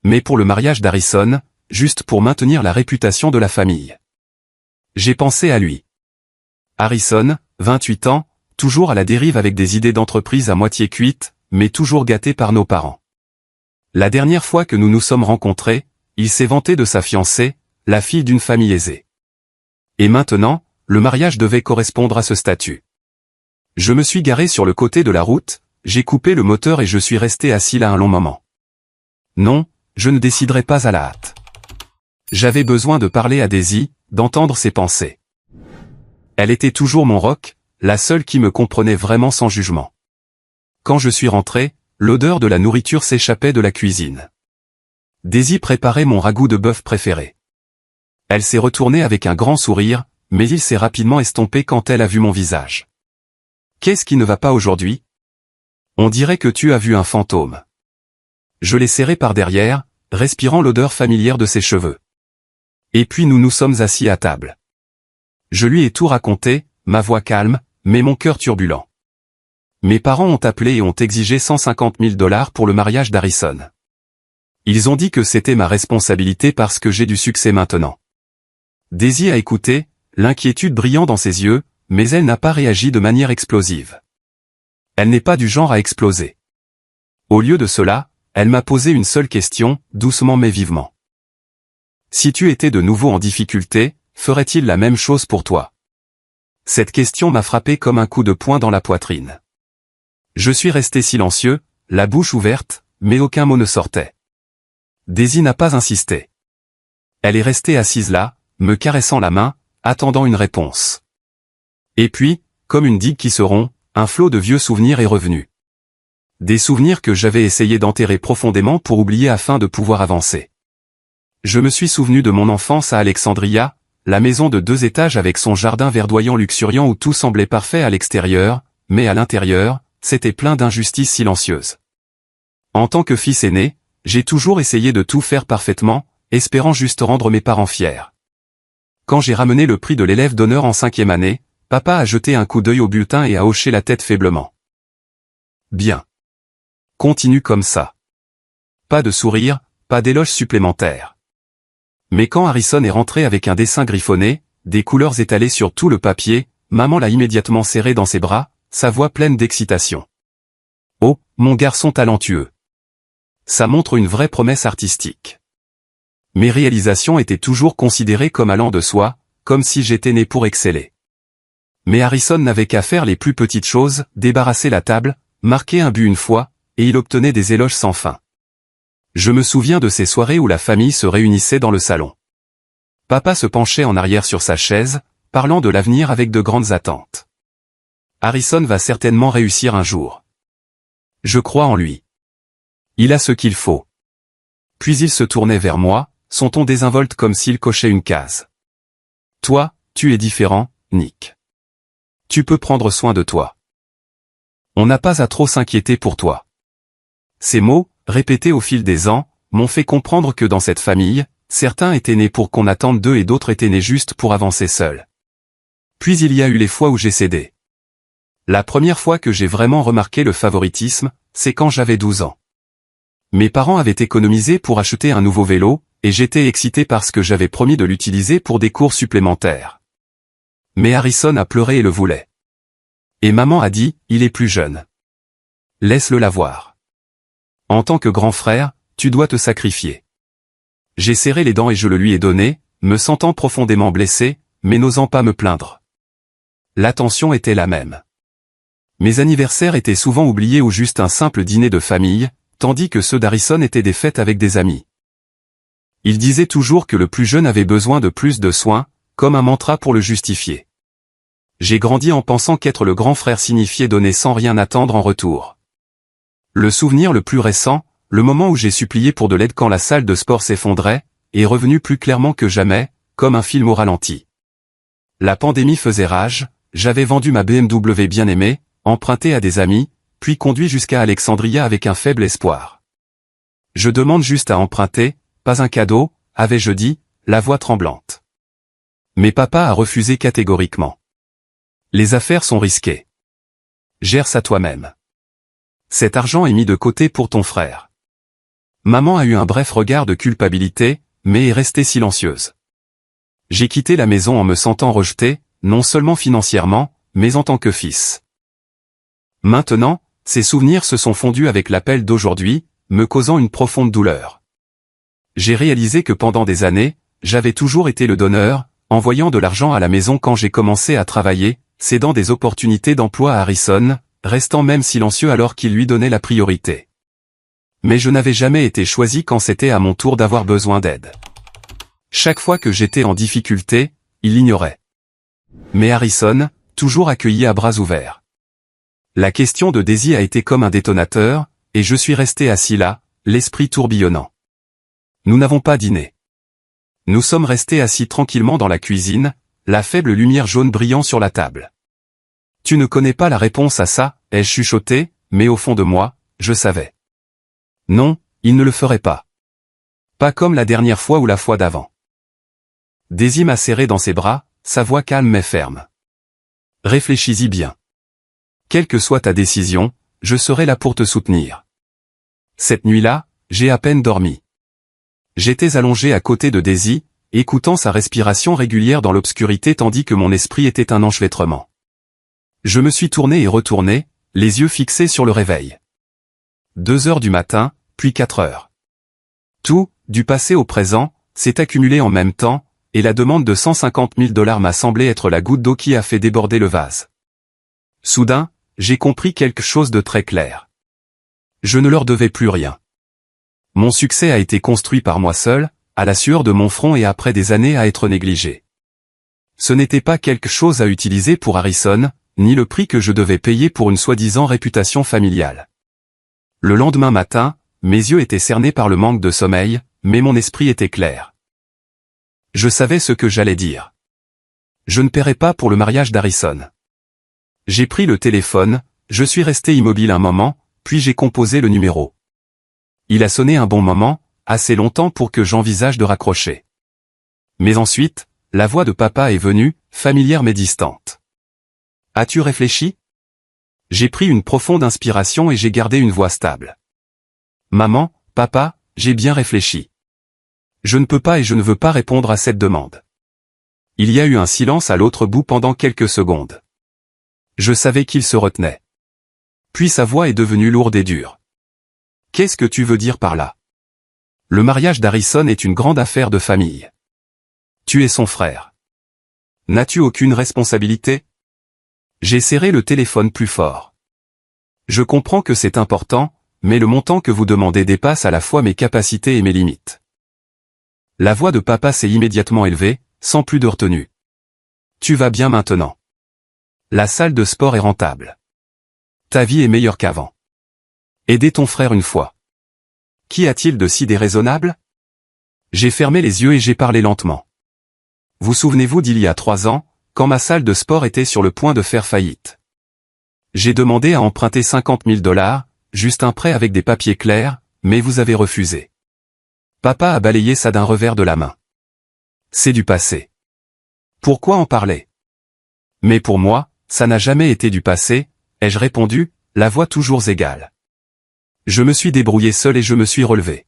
Mais pour le mariage d'Harrison, juste pour maintenir la réputation de la famille. J'ai pensé à lui. Harrison, 28 ans, toujours à la dérive avec des idées d'entreprise à moitié cuites, mais toujours gâté par nos parents. La dernière fois que nous nous sommes rencontrés, il s'est vanté de sa fiancée, la fille d'une famille aisée. Et maintenant, le mariage devait correspondre à ce statut. Je me suis garé sur le côté de la route, j'ai coupé le moteur et je suis resté assis là un long moment. Non, je ne déciderai pas à la hâte. J'avais besoin de parler à Daisy, d'entendre ses pensées. Elle était toujours mon rock, la seule qui me comprenait vraiment sans jugement. Quand je suis rentré, l'odeur de la nourriture s'échappait de la cuisine. Daisy préparait mon ragoût de bœuf préféré. Elle s'est retournée avec un grand sourire, mais il s'est rapidement estompé quand elle a vu mon visage. Qu'est-ce qui ne va pas aujourd'hui? On dirait que tu as vu un fantôme. Je l'ai serré par derrière, respirant l'odeur familière de ses cheveux. Et puis nous nous sommes assis à table. Je lui ai tout raconté, ma voix calme, mais mon cœur turbulent. Mes parents ont appelé et ont exigé $150 000 pour le mariage d'Harrison. Ils ont dit que c'était ma responsabilité parce que j'ai du succès maintenant. Daisy a écouté, l'inquiétude brillant dans ses yeux, mais elle n'a pas réagi de manière explosive. Elle n'est pas du genre à exploser. Au lieu de cela, elle m'a posé une seule question, doucement mais vivement. Si tu étais de nouveau en difficulté, ferait-il la même chose pour toi? Cette question m'a frappé comme un coup de poing dans la poitrine. Je suis resté silencieux, la bouche ouverte, mais aucun mot ne sortait. Daisy n'a pas insisté. Elle est restée assise là, me caressant la main, attendant une réponse. Et puis, comme une digue qui se rompt, un flot de vieux souvenirs est revenu. Des souvenirs que j'avais essayé d'enterrer profondément pour oublier afin de pouvoir avancer. Je me suis souvenu de mon enfance à Alexandria, la maison de 2 étages avec son jardin verdoyant luxuriant où tout semblait parfait à l'extérieur, mais à l'intérieur, c'était plein d'injustices silencieuses. En tant que fils aîné, j'ai toujours essayé de tout faire parfaitement, espérant juste rendre mes parents fiers. Quand j'ai ramené le prix de l'élève d'honneur en 5e année, papa a jeté un coup d'œil au bulletin et a hoché la tête faiblement. Bien. Continue comme ça. Pas de sourire, pas d'éloge supplémentaire. Mais quand Harrison est rentré avec un dessin griffonné, des couleurs étalées sur tout le papier, maman l'a immédiatement serré dans ses bras, sa voix pleine d'excitation. Oh, mon garçon talentueux. Ça montre une vraie promesse artistique. Mes réalisations étaient toujours considérées comme allant de soi, comme si j'étais né pour exceller. Mais Harrison n'avait qu'à faire les plus petites choses, débarrasser la table, marquer un but une fois, et il obtenait des éloges sans fin. Je me souviens de ces soirées où la famille se réunissait dans le salon. Papa se penchait en arrière sur sa chaise, parlant de l'avenir avec de grandes attentes. Harrison va certainement réussir un jour. Je crois en lui. Il a ce qu'il faut. Puis il se tournait vers moi, son ton désinvolte comme s'il cochait une case. Toi, tu es différent, Nick. Tu peux prendre soin de toi. On n'a pas à trop s'inquiéter pour toi. Ces mots, répétés au fil des ans, m'ont fait comprendre que dans cette famille, certains étaient nés pour qu'on attende d'eux et d'autres étaient nés juste pour avancer seuls. Puis il y a eu les fois où j'ai cédé. La première fois que j'ai vraiment remarqué le favoritisme, c'est quand j'avais 12 ans. Mes parents avaient économisé pour acheter un nouveau vélo, et j'étais excité parce que j'avais promis de l'utiliser pour des cours supplémentaires. Mais Harrison a pleuré et le voulait. Et maman a dit, il est plus jeune. Laisse-le l'avoir. En tant que grand frère, tu dois te sacrifier. J'ai serré les dents et je le lui ai donné, me sentant profondément blessé, mais n'osant pas me plaindre. L'attention était la même. Mes anniversaires étaient souvent oubliés ou juste un simple dîner de famille, tandis que ceux d'Harrison étaient des fêtes avec des amis. Il disait toujours que le plus jeune avait besoin de plus de soins, comme un mantra pour le justifier. J'ai grandi en pensant qu'être le grand frère signifiait donner sans rien attendre en retour. Le souvenir le plus récent, le moment où j'ai supplié pour de l'aide quand la salle de sport s'effondrait, est revenu plus clairement que jamais, comme un film au ralenti. La pandémie faisait rage, j'avais vendu ma BMW bien-aimée, emprunté à des amis, puis conduit jusqu'à Alexandria avec un faible espoir. Je demande juste à emprunter, pas un cadeau, avais-je dit, la voix tremblante. Mais papa a refusé catégoriquement. Les affaires sont risquées. Gère ça toi-même. Cet argent est mis de côté pour ton frère. Maman a eu un bref regard de culpabilité, mais est restée silencieuse. J'ai quitté la maison en me sentant rejeté, non seulement financièrement, mais en tant que fils. Maintenant, ces souvenirs se sont fondus avec l'appel d'aujourd'hui, me causant une profonde douleur. J'ai réalisé que pendant des années, j'avais toujours été le donneur, envoyant de l'argent à la maison quand j'ai commencé à travailler, cédant des opportunités d'emploi à Harrison, restant même silencieux alors qu'il lui donnait la priorité. Mais je n'avais jamais été choisi quand c'était à mon tour d'avoir besoin d'aide. Chaque fois que j'étais en difficulté, il l'ignorait. Mais Harrison, toujours accueilli à bras ouverts. La question de Daisy a été comme un détonateur, et je suis resté assis là, l'esprit tourbillonnant. Nous n'avons pas dîné. Nous sommes restés assis tranquillement dans la cuisine, la faible lumière jaune brillant sur la table. Tu ne connais pas la réponse à ça, ai-je chuchoté, mais au fond de moi, je savais. Non, il ne le ferait pas. Pas comme la dernière fois ou la fois d'avant. Daisy m'a serré dans ses bras, sa voix calme mais ferme. Réfléchis-y bien. Quelle que soit ta décision, je serai là pour te soutenir. Cette nuit-là, j'ai à peine dormi. J'étais allongé à côté de Daisy, écoutant sa respiration régulière dans l'obscurité tandis que mon esprit était un enchevêtrement. Je me suis tourné et retourné, les yeux fixés sur le réveil. 2 heures du matin, puis 4 heures. Tout, du passé au présent, s'est accumulé en même temps, et la demande de $150 000 m'a semblé être la goutte d'eau qui a fait déborder le vase. Soudain, j'ai compris quelque chose de très clair. Je ne leur devais plus rien. Mon succès a été construit par moi seul, à la sueur de mon front et après des années à être négligé. Ce n'était pas quelque chose à utiliser pour Harrison, ni le prix que je devais payer pour une soi-disant réputation familiale. Le lendemain matin, mes yeux étaient cernés par le manque de sommeil, mais mon esprit était clair. Je savais ce que j'allais dire. Je ne paierai pas pour le mariage d'Harrison. J'ai pris le téléphone, je suis resté immobile un moment, puis j'ai composé le numéro. Il a sonné un bon moment, assez longtemps pour que j'envisage de raccrocher. Mais ensuite, la voix de papa est venue, familière mais distante. As-tu réfléchi? J'ai pris une profonde inspiration et j'ai gardé une voix stable. Maman, papa, j'ai bien réfléchi. Je ne peux pas et je ne veux pas répondre à cette demande. Il y a eu un silence à l'autre bout pendant quelques secondes. Je savais qu'il se retenait. Puis sa voix est devenue lourde et dure. Qu'est-ce que tu veux dire par là? Le mariage d'Harrison est une grande affaire de famille. Tu es son frère. N'as-tu aucune responsabilité? J'ai serré le téléphone plus fort. Je comprends que c'est important, mais le montant que vous demandez dépasse à la fois mes capacités et mes limites. La voix de papa s'est immédiatement élevée, sans plus de retenue. Tu vas bien maintenant. La salle de sport est rentable. Ta vie est meilleure qu'avant. Aider ton frère une fois. Qu'y a-t-il de si déraisonnable? J'ai fermé les yeux et j'ai parlé lentement. Vous souvenez-vous d'il y a 3 ans, quand ma salle de sport était sur le point de faire faillite? J'ai demandé à emprunter $50 000, juste un prêt avec des papiers clairs, mais vous avez refusé. Papa a balayé ça d'un revers de la main. C'est du passé. Pourquoi en parler? Mais pour moi, ça n'a jamais été du passé, ai-je répondu, la voix toujours égale. Je me suis débrouillé seul et je me suis relevé.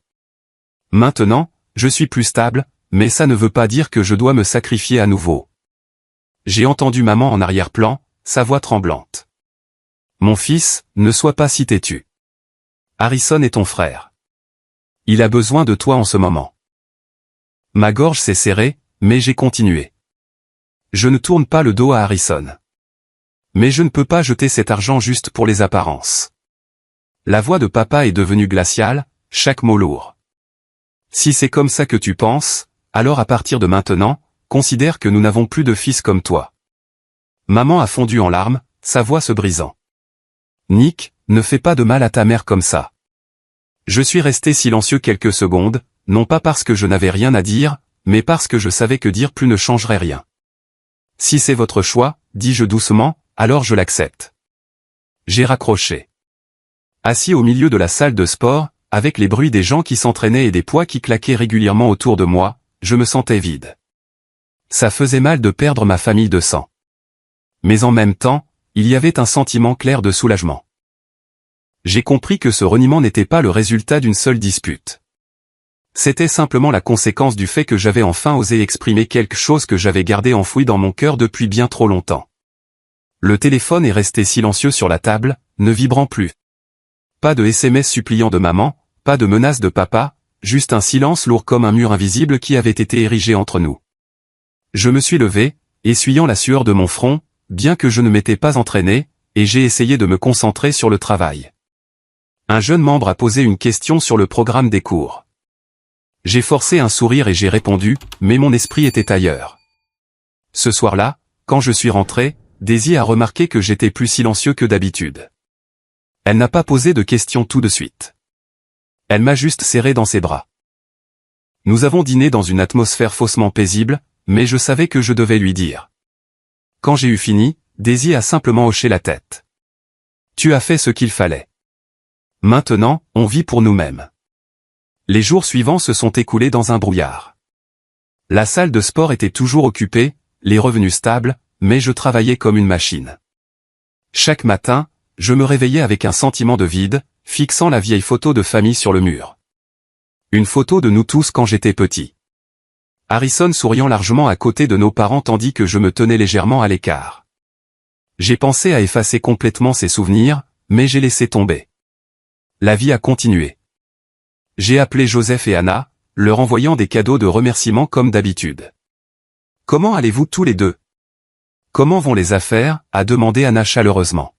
Maintenant, je suis plus stable, mais ça ne veut pas dire que je dois me sacrifier à nouveau. J'ai entendu maman en arrière-plan, sa voix tremblante. Mon fils, ne sois pas si têtu. Harrison est ton frère. Il a besoin de toi en ce moment. Ma gorge s'est serrée, mais j'ai continué. Je ne tourne pas le dos à Harrison. Mais je ne peux pas jeter cet argent juste pour les apparences. La voix de papa est devenue glaciale, chaque mot lourd. Si c'est comme ça que tu penses, alors à partir de maintenant, considère que nous n'avons plus de fils comme toi. Maman a fondu en larmes, sa voix se brisant. Nick, ne fais pas de mal à ta mère comme ça. Je suis resté silencieux quelques secondes, non pas parce que je n'avais rien à dire, mais parce que je savais que dire plus ne changerait rien. Si c'est votre choix, dis-je doucement, alors je l'accepte. J'ai raccroché. Assis au milieu de la salle de sport, avec les bruits des gens qui s'entraînaient et des poids qui claquaient régulièrement autour de moi, je me sentais vide. Ça faisait mal de perdre ma famille de sang. Mais en même temps, il y avait un sentiment clair de soulagement. J'ai compris que ce reniement n'était pas le résultat d'une seule dispute. C'était simplement la conséquence du fait que j'avais enfin osé exprimer quelque chose que j'avais gardé enfoui dans mon cœur depuis bien trop longtemps. Le téléphone est resté silencieux sur la table, ne vibrant plus. Pas de SMS suppliant de maman, pas de menace de papa, juste un silence lourd comme un mur invisible qui avait été érigé entre nous. Je me suis levé, essuyant la sueur de mon front, bien que je ne m'étais pas entraîné, et j'ai essayé de me concentrer sur le travail. Un jeune membre a posé une question sur le programme des cours. J'ai forcé un sourire et j'ai répondu, mais mon esprit était ailleurs. Ce soir-là, quand je suis rentré, Daisy a remarqué que j'étais plus silencieux que d'habitude. Elle n'a pas posé de questions tout de suite. Elle m'a juste serré dans ses bras. Nous avons dîné dans une atmosphère faussement paisible, mais je savais que je devais lui dire. Quand j'ai eu fini, Daisy a simplement hoché la tête. Tu as fait ce qu'il fallait. Maintenant, on vit pour nous-mêmes. Les jours suivants se sont écoulés dans un brouillard. La salle de sport était toujours occupée, les revenus stables, mais je travaillais comme une machine. Chaque matin, je me réveillais avec un sentiment de vide, fixant la vieille photo de famille sur le mur. Une photo de nous tous quand j'étais petit. Harrison souriant largement à côté de nos parents tandis que je me tenais légèrement à l'écart. J'ai pensé à effacer complètement ces souvenirs, mais j'ai laissé tomber. La vie a continué. J'ai appelé Joseph et Anna, leur envoyant des cadeaux de remerciement comme d'habitude. « Comment allez-vous tous les deux ? Comment vont les affaires ?» a demandé Anna chaleureusement.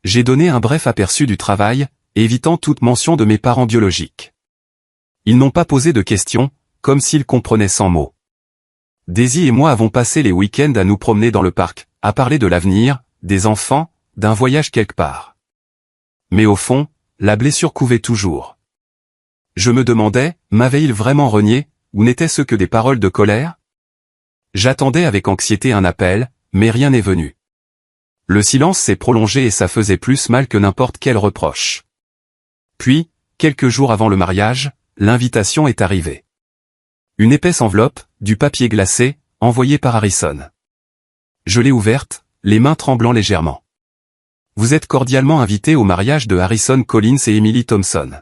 J'ai donné un bref aperçu du travail, évitant toute mention de mes parents biologiques. Ils n'ont pas posé de questions, comme s'ils comprenaient sans mots. Daisy et moi avons passé les week-ends à nous promener dans le parc, à parler de l'avenir, des enfants, d'un voyage quelque part. Mais au fond, la blessure couvait toujours. Je me demandais, m'avait-il vraiment renié, ou n'était-ce que des paroles de colère ? J'attendais avec anxiété un appel, mais rien n'est venu. Le silence s'est prolongé et ça faisait plus mal que n'importe quel reproche. Puis, quelques jours avant le mariage, l'invitation est arrivée. Une épaisse enveloppe, du papier glacé, envoyée par Harrison. Je l'ai ouverte, les mains tremblant légèrement. Vous êtes cordialement invité au mariage de Harrison Collins et Emily Thompson.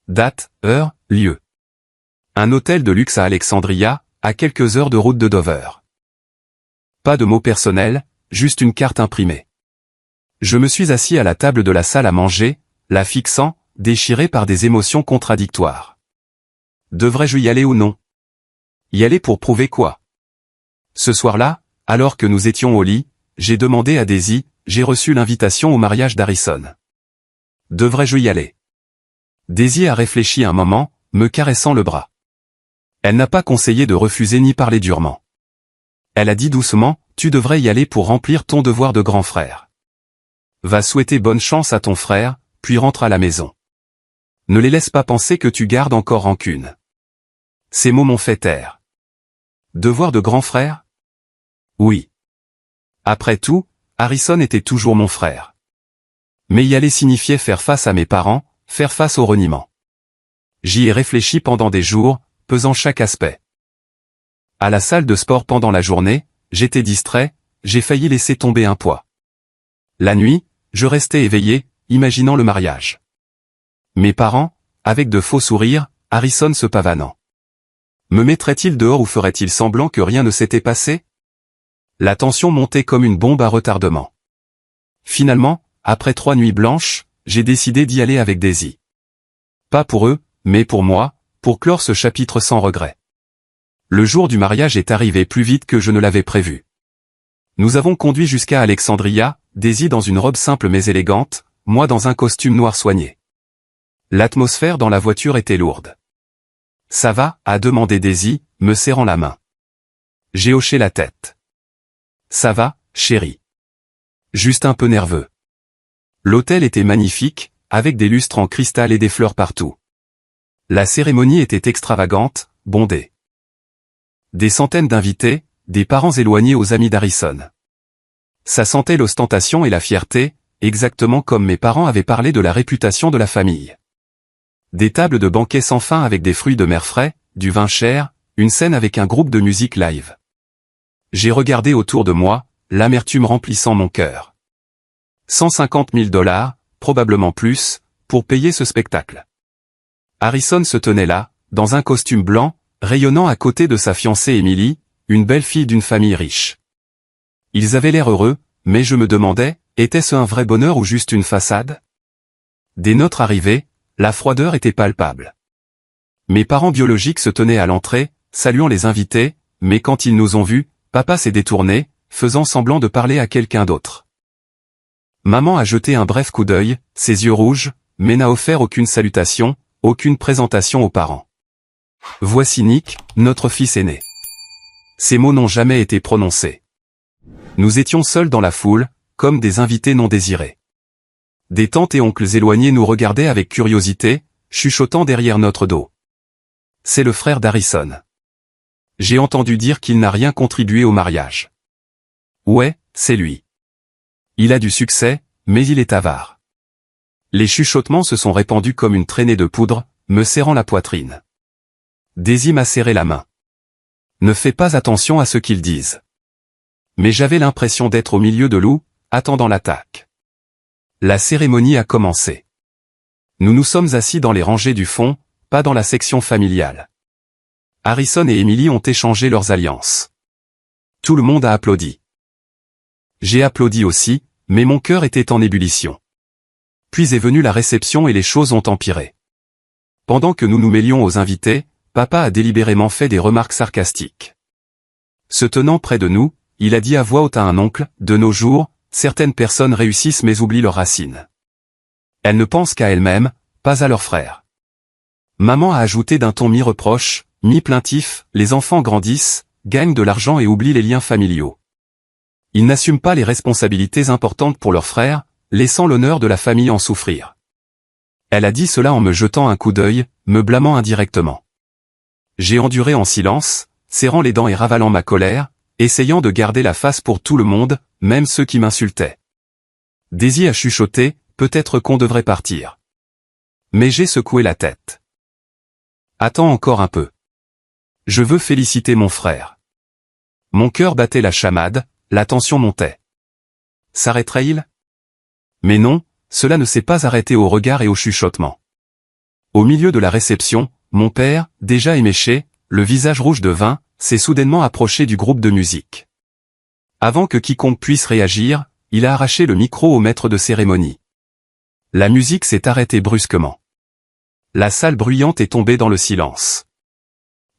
Date, heure, lieu. Un hôtel de luxe à Alexandria, à quelques heures de route de Dover. Pas de mots personnels, juste une carte imprimée. Je me suis assis à la table de la salle à manger, la fixant, déchiré par des émotions contradictoires. Devrais-je y aller ou non ? Y aller pour prouver quoi ? Ce soir-là, alors que nous étions au lit, j'ai demandé à Daisy, j'ai reçu l'invitation au mariage d'Harrison. Devrais-je y aller ? Daisy a réfléchi un moment, me caressant le bras. Elle n'a pas conseillé de refuser ni parler durement. Elle a dit doucement, tu devrais y aller pour remplir ton devoir de grand frère. Va souhaiter bonne chance à ton frère, puis rentre à la maison. Ne les laisse pas penser que tu gardes encore rancune. Ces mots m'ont fait taire. Devoir de grand frère ? Oui. Après tout, Harrison était toujours mon frère. Mais y aller signifiait faire face à mes parents, faire face au reniement. J'y ai réfléchi pendant des jours, pesant chaque aspect. À la salle de sport pendant la journée, j'étais distrait, j'ai failli laisser tomber un poids. La nuit, je restais éveillé, imaginant le mariage. Mes parents, avec de faux sourires, Harrison se pavanant. Me mettrait-il dehors ou ferait-il semblant que rien ne s'était passé ? La tension montait comme une bombe à retardement. Finalement, après 3 nuits blanches, j'ai décidé d'y aller avec Daisy. Pas pour eux, mais pour moi, pour clore ce chapitre sans regret. Le jour du mariage est arrivé plus vite que je ne l'avais prévu. Nous avons conduit jusqu'à Alexandria, Daisy dans une robe simple mais élégante, moi dans un costume noir soigné. L'atmosphère dans la voiture était lourde. « Ça va ?» a demandé Daisy, me serrant la main. J'ai hoché la tête. « Ça va, chérie. Juste un peu nerveux. » L'hôtel était magnifique, avec des lustres en cristal et des fleurs partout. La cérémonie était extravagante, bondée. Des centaines d'invités, des parents éloignés aux amis d'Harrison. Ça sentait l'ostentation et la fierté, exactement comme mes parents avaient parlé de la réputation de la famille. Des tables de banquet sans fin avec des fruits de mer frais, du vin cher, une scène avec un groupe de musique live. J'ai regardé autour de moi, l'amertume remplissant mon cœur. 150 000 $, probablement plus, pour payer ce spectacle. Harrison se tenait là, dans un costume blanc, rayonnant à côté de sa fiancée Emily, une belle fille d'une famille riche. Ils avaient l'air heureux, mais je me demandais, était-ce un vrai bonheur ou juste une façade ? Dès notre arrivée, la froideur était palpable. Mes parents biologiques se tenaient à l'entrée, saluant les invités, mais quand ils nous ont vus, papa s'est détourné, faisant semblant de parler à quelqu'un d'autre. Maman a jeté un bref coup d'œil, ses yeux rouges, mais n'a offert aucune salutation, aucune présentation aux parents. Voici Nick, notre fils aîné. Ces mots n'ont jamais été prononcés. Nous étions seuls dans la foule, comme des invités non désirés. Des tantes et oncles éloignés nous regardaient avec curiosité, chuchotant derrière notre dos. C'est le frère d'Harrison. J'ai entendu dire qu'il n'a rien contribué au mariage. Ouais, c'est lui. Il a du succès, mais il est avare. Les chuchotements se sont répandus comme une traînée de poudre, me serrant la poitrine. Daisy m'a serré la main. Ne fais pas attention à ce qu'ils disent. Mais j'avais l'impression d'être au milieu de loups, attendant l'attaque. La cérémonie a commencé. Nous nous sommes assis dans les rangées du fond, pas dans la section familiale. Harrison et Emily ont échangé leurs alliances. Tout le monde a applaudi. J'ai applaudi aussi, mais mon cœur était en ébullition. Puis est venue la réception et les choses ont empiré. Pendant que nous nous mêlions aux invités, papa a délibérément fait des remarques sarcastiques. Se tenant près de nous, il a dit à voix haute à un oncle, de nos jours, certaines personnes réussissent mais oublient leurs racines. Elles ne pensent qu'à elles-mêmes, pas à leurs frères. Maman a ajouté d'un ton mi-reproche, mi-plaintif, les enfants grandissent, gagnent de l'argent et oublient les liens familiaux. Ils n'assument pas les responsabilités importantes pour leurs frères, laissant l'honneur de la famille en souffrir. Elle a dit cela en me jetant un coup d'œil, me blâmant indirectement. J'ai enduré en silence, serrant les dents et ravalant ma colère, essayant de garder la face pour tout le monde, même ceux qui m'insultaient. Daisy a chuchoté, peut-être qu'on devrait partir. Mais j'ai secoué la tête. Attends encore un peu. Je veux féliciter mon frère. Mon cœur battait la chamade, la tension montait. S'arrêterait-il? Mais non, cela ne s'est pas arrêté au regard et au chuchotement. Au milieu de la réception, mon père, déjà éméché, le visage rouge de vin, s'est soudainement approché du groupe de musique. Avant que quiconque puisse réagir, il a arraché le micro au maître de cérémonie. La musique s'est arrêtée brusquement. La salle bruyante est tombée dans le silence.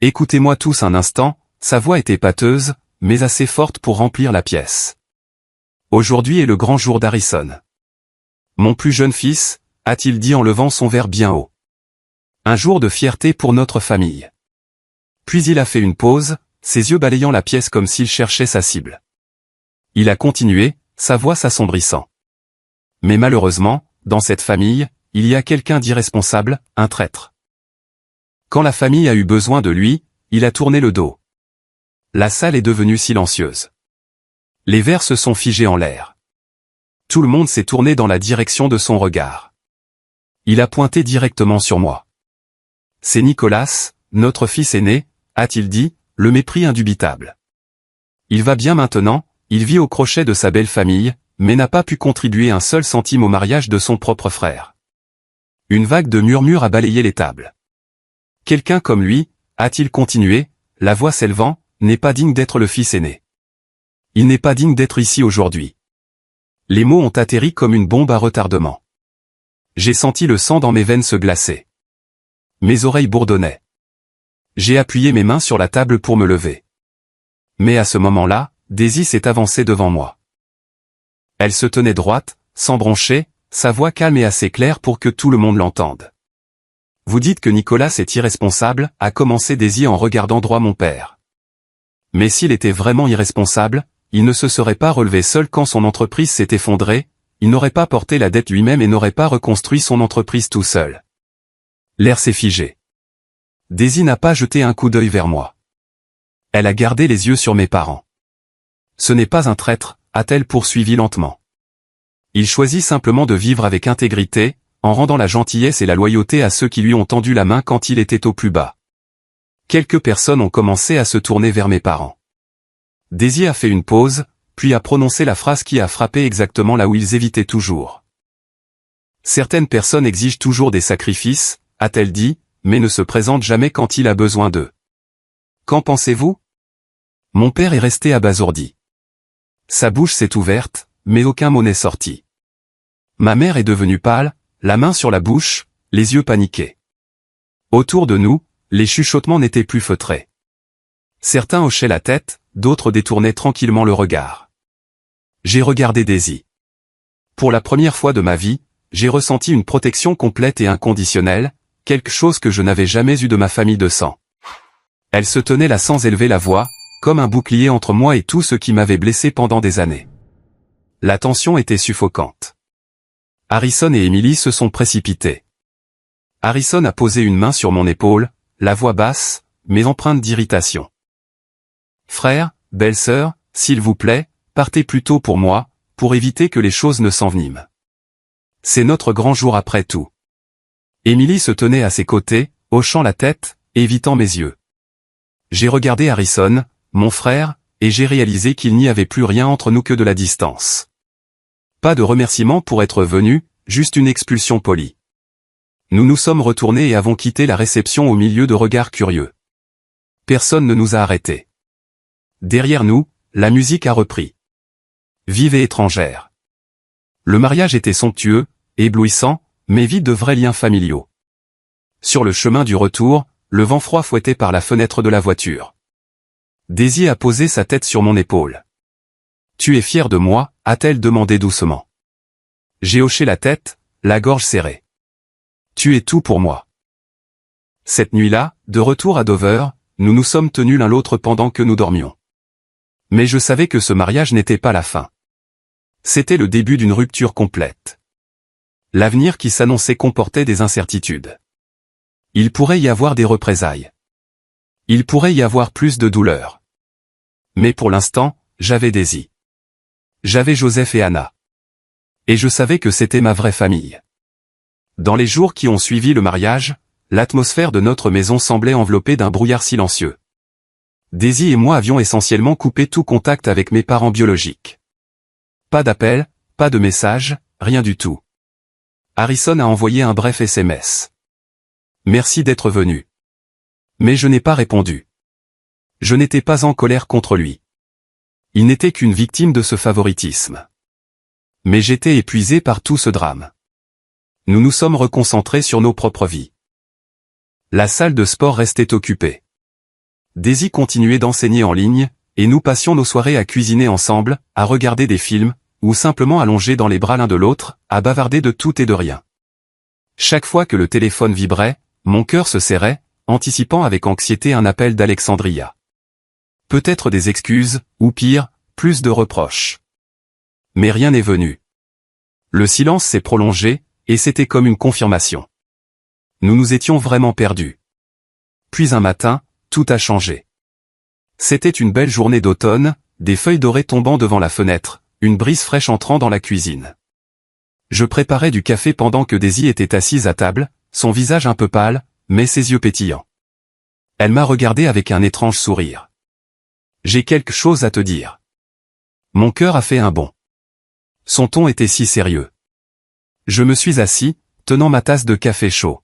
Écoutez-moi tous un instant, sa voix était pâteuse, mais assez forte pour remplir la pièce. Aujourd'hui est le grand jour d'Harrison. Mon plus jeune fils, a-t-il dit en levant son verre bien haut. Un jour de fierté pour notre famille. Puis il a fait une pause, ses yeux balayant la pièce comme s'il cherchait sa cible. Il a continué, sa voix s'assombrissant. Mais malheureusement, dans cette famille, il y a quelqu'un d'irresponsable, un traître. Quand la famille a eu besoin de lui, il a tourné le dos. La salle est devenue silencieuse. Les verres se sont figés en l'air. Tout le monde s'est tourné dans la direction de son regard. Il a pointé directement sur moi. C'est Nicolas, notre fils aîné, a-t-il dit, le mépris indubitable. Il va bien maintenant, il vit au crochet de sa belle famille, mais n'a pas pu contribuer un seul centime au mariage de son propre frère. Une vague de murmures a balayé les tables. Quelqu'un comme lui, a-t-il continué, la voix s'élevant, n'est pas digne d'être le fils aîné. Il n'est pas digne d'être ici aujourd'hui. Les mots ont atterri comme une bombe à retardement. J'ai senti le sang dans mes veines se glacer. Mes oreilles bourdonnaient. J'ai appuyé mes mains sur la table pour me lever. Mais à ce moment-là, Daisy s'est avancée devant moi. Elle se tenait droite, sans broncher, sa voix calme et assez claire pour que tout le monde l'entende. Vous dites que Nicolas est irresponsable, a commencé Daisy en regardant droit mon père. Mais s'il était vraiment irresponsable, il ne se serait pas relevé seul quand son entreprise s'est effondrée, il n'aurait pas porté la dette lui-même et n'aurait pas reconstruit son entreprise tout seul. L'air s'est figé. Daisy n'a pas jeté un coup d'œil vers moi. Elle a gardé les yeux sur mes parents. Ce n'est pas un traître, a-t-elle poursuivi lentement. Il choisit simplement de vivre avec intégrité, en rendant la gentillesse et la loyauté à ceux qui lui ont tendu la main quand il était au plus bas. Quelques personnes ont commencé à se tourner vers mes parents. Daisy a fait une pause, puis a prononcé la phrase qui a frappé exactement là où ils évitaient toujours. Certaines personnes exigent toujours des sacrifices, a-t-elle dit, mais ne se présentent jamais quand il a besoin d'eux. Qu'en pensez-vous? Mon père est resté abasourdi. Sa bouche s'est ouverte, mais aucun mot n'est sorti. Ma mère est devenue pâle, la main sur la bouche, les yeux paniqués. Autour de nous, les chuchotements n'étaient plus feutrés. Certains hochaient la tête, d'autres détournaient tranquillement le regard. J'ai regardé Daisy. Pour la première fois de ma vie, j'ai ressenti une protection complète et inconditionnelle, quelque chose que je n'avais jamais eu de ma famille de sang. Elle se tenait là sans élever la voix, comme un bouclier entre moi et tout ce qui m'avait blessé pendant des années. La tension était suffocante. Harrison et Emily se sont précipités. Harrison a posé une main sur mon épaule, la voix basse, mais empreinte d'irritation. « Frère, belle-sœur, s'il vous plaît, partez plus tôt pour moi, pour éviter que les choses ne s'enveniment. C'est notre grand jour après tout. » Emily se tenait à ses côtés, hochant la tête, évitant mes yeux. J'ai regardé Harrison, mon frère, et j'ai réalisé qu'il n'y avait plus rien entre nous que de la distance. Pas de remerciement pour être venu, juste une expulsion polie. Nous nous sommes retournés et avons quitté la réception au milieu de regards curieux. Personne ne nous a arrêtés. Derrière nous, la musique a repris. Vive et étrangère. Le mariage était somptueux, éblouissant, mais vide de vrais liens familiaux. Sur le chemin du retour, le vent froid fouettait par la fenêtre de la voiture. Daisy a posé sa tête sur mon épaule. « Tu es fier de moi ?» a-t-elle demandé doucement. J'ai hoché la tête, la gorge serrée. « Tu es tout pour moi. » Cette nuit-là, de retour à Dover, nous nous sommes tenus l'un l'autre pendant que nous dormions. Mais je savais que ce mariage n'était pas la fin. C'était le début d'une rupture complète. L'avenir qui s'annonçait comportait des incertitudes. Il pourrait y avoir des représailles. Il pourrait y avoir plus de douleur. Mais pour l'instant, j'avais Daisy. J'avais Joseph et Anna. Et je savais que c'était ma vraie famille. Dans les jours qui ont suivi le mariage, l'atmosphère de notre maison semblait enveloppée d'un brouillard silencieux. Daisy et moi avions essentiellement coupé tout contact avec mes parents biologiques. Pas d'appel, pas de message, rien du tout. Harrison a envoyé un bref SMS. « Merci d'être venu. » Mais je n'ai pas répondu. Je n'étais pas en colère contre lui. Il n'était qu'une victime de ce favoritisme. Mais j'étais épuisé par tout ce drame. Nous nous sommes reconcentrés sur nos propres vies. La salle de sport restait occupée. Daisy continuait d'enseigner en ligne, et nous passions nos soirées à cuisiner ensemble, à regarder des films, ou simplement allongés dans les bras l'un de l'autre, à bavarder de tout et de rien. Chaque fois que le téléphone vibrait, mon cœur se serrait, anticipant avec anxiété un appel d'Alexandria. Peut-être des excuses, ou pire, plus de reproches. Mais rien n'est venu. Le silence s'est prolongé, et c'était comme une confirmation. Nous nous étions vraiment perdus. Puis un matin, tout a changé. C'était une belle journée d'automne, des feuilles dorées tombant devant la fenêtre, une brise fraîche entrant dans la cuisine. Je préparais du café pendant que Daisy était assise à table, son visage un peu pâle, mais ses yeux pétillants. Elle m'a regardé avec un étrange sourire. « J'ai quelque chose à te dire. » Mon cœur a fait un bond. Son ton était si sérieux. Je me suis assis, tenant ma tasse de café chaud.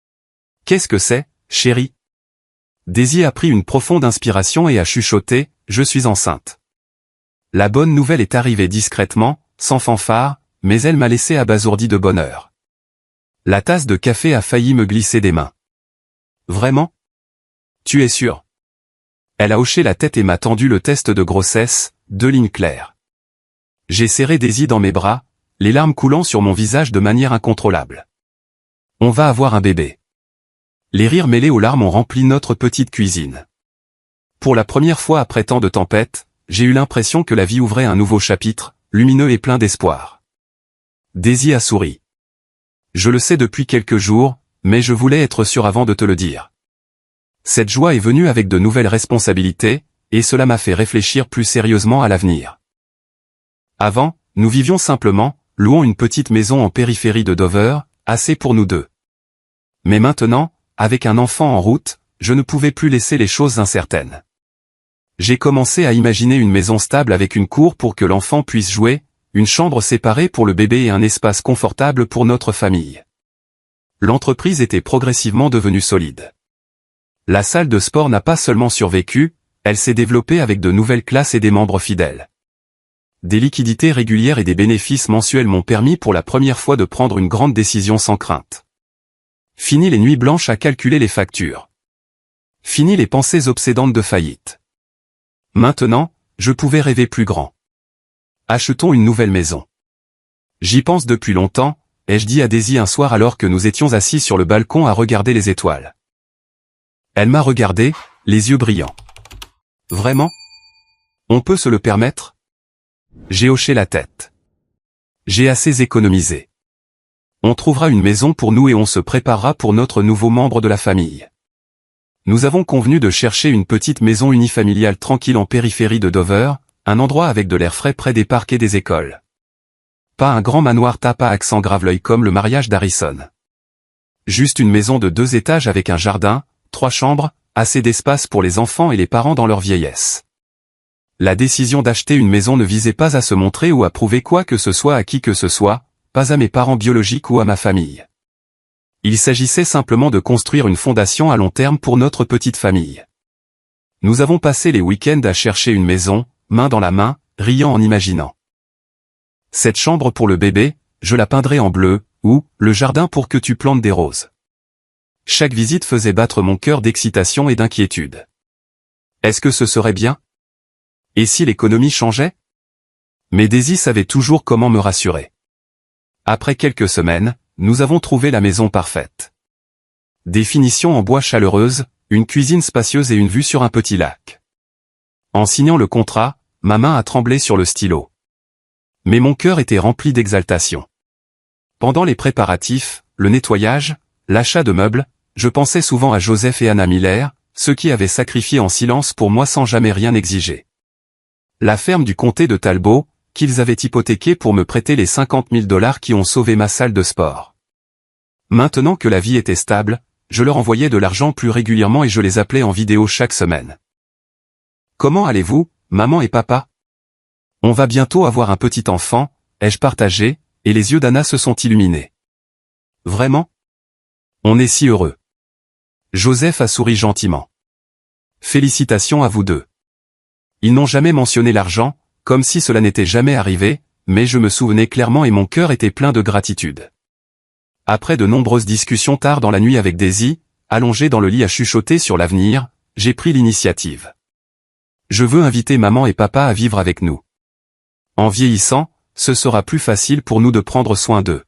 « Qu'est-ce que c'est, chérie ?» Daisy a pris une profonde inspiration et a chuchoté, « Je suis enceinte. » La bonne nouvelle est arrivée discrètement, sans fanfare, mais elle m'a laissé abasourdi de bonheur. La tasse de café a failli me glisser des mains. « Vraiment ? Tu es sûr ?» Elle a hoché la tête et m'a tendu le test de grossesse, 2 lignes claires. J'ai serré Daisy dans mes bras, les larmes coulant sur mon visage de manière incontrôlable. On va avoir un bébé. Les rires mêlés aux larmes ont rempli notre petite cuisine. Pour la première fois après tant de tempêtes, j'ai eu l'impression que la vie ouvrait un nouveau chapitre, lumineux et plein d'espoir. Daisy a souri. Je le sais depuis quelques jours, mais je voulais être sûr avant de te le dire. Cette joie est venue avec de nouvelles responsabilités, et cela m'a fait réfléchir plus sérieusement à l'avenir. Avant, nous vivions simplement, louant une petite maison en périphérie de Dover, assez pour nous deux. Mais maintenant, avec un enfant en route, je ne pouvais plus laisser les choses incertaines. J'ai commencé à imaginer une maison stable avec une cour pour que l'enfant puisse jouer, une chambre séparée pour le bébé et un espace confortable pour notre famille. L'entreprise était progressivement devenue solide. La salle de sport n'a pas seulement survécu, elle s'est développée avec de nouvelles classes et des membres fidèles. Des liquidités régulières et des bénéfices mensuels m'ont permis pour la première fois de prendre une grande décision sans crainte. Fini les nuits blanches à calculer les factures. Fini les pensées obsédantes de faillite. Maintenant, je pouvais rêver plus grand. Achetons une nouvelle maison. J'y pense depuis longtemps, ai-je dit à Daisy un soir alors que nous étions assis sur le balcon à regarder les étoiles. Elle m'a regardé, les yeux brillants. Vraiment? On peut se le permettre? J'ai hoché la tête. J'ai assez économisé. On trouvera une maison pour nous et on se préparera pour notre nouveau membre de la famille. Nous avons convenu de chercher une petite maison unifamiliale tranquille en périphérie de Dover, un endroit avec de l'air frais près des parcs et des écoles. Pas un grand manoir tape à accent grave l'œil comme le mariage d'Harrison. Juste une maison de 2 étages avec un jardin, 3 chambres, assez d'espace pour les enfants et les parents dans leur vieillesse. La décision d'acheter une maison ne visait pas à se montrer ou à prouver quoi que ce soit à qui que ce soit, pas à mes parents biologiques ou à ma famille. Il s'agissait simplement de construire une fondation à long terme pour notre petite famille. Nous avons passé les week-ends à chercher une maison, main dans la main, riant en imaginant. Cette chambre pour le bébé, je la peindrai en bleu, ou, le jardin pour que tu plantes des roses. Chaque visite faisait battre mon cœur d'excitation et d'inquiétude. Est-ce que ce serait bien? Et si l'économie changeait? Mais Daisy savait toujours comment me rassurer. Après quelques semaines, nous avons trouvé la maison parfaite. Des finitions en bois chaleureuse, une cuisine spacieuse et une vue sur un petit lac. En signant le contrat, ma main a tremblé sur le stylo. Mais mon cœur était rempli d'exaltation. Pendant les préparatifs, le nettoyage, l'achat de meubles, je pensais souvent à Joseph et Anna Miller, ceux qui avaient sacrifié en silence pour moi sans jamais rien exiger. La ferme du comté de Talbot, qu'ils avaient hypothéquée pour me prêter les 50 000 $ qui ont sauvé ma salle de sport. Maintenant que la vie était stable, je leur envoyais de l'argent plus régulièrement et je les appelais en vidéo chaque semaine. Comment allez-vous, maman et papa? On va bientôt avoir un petit enfant, ai-je partagé, et les yeux d'Anna se sont illuminés. Vraiment? On est si heureux. Joseph a souri gentiment. Félicitations à vous deux. Ils n'ont jamais mentionné l'argent, comme si cela n'était jamais arrivé, mais je me souvenais clairement et mon cœur était plein de gratitude. Après de nombreuses discussions tard dans la nuit avec Daisy, allongée dans le lit à chuchoter sur l'avenir, j'ai pris l'initiative. Je veux inviter maman et papa à vivre avec nous. En vieillissant, ce sera plus facile pour nous de prendre soin d'eux.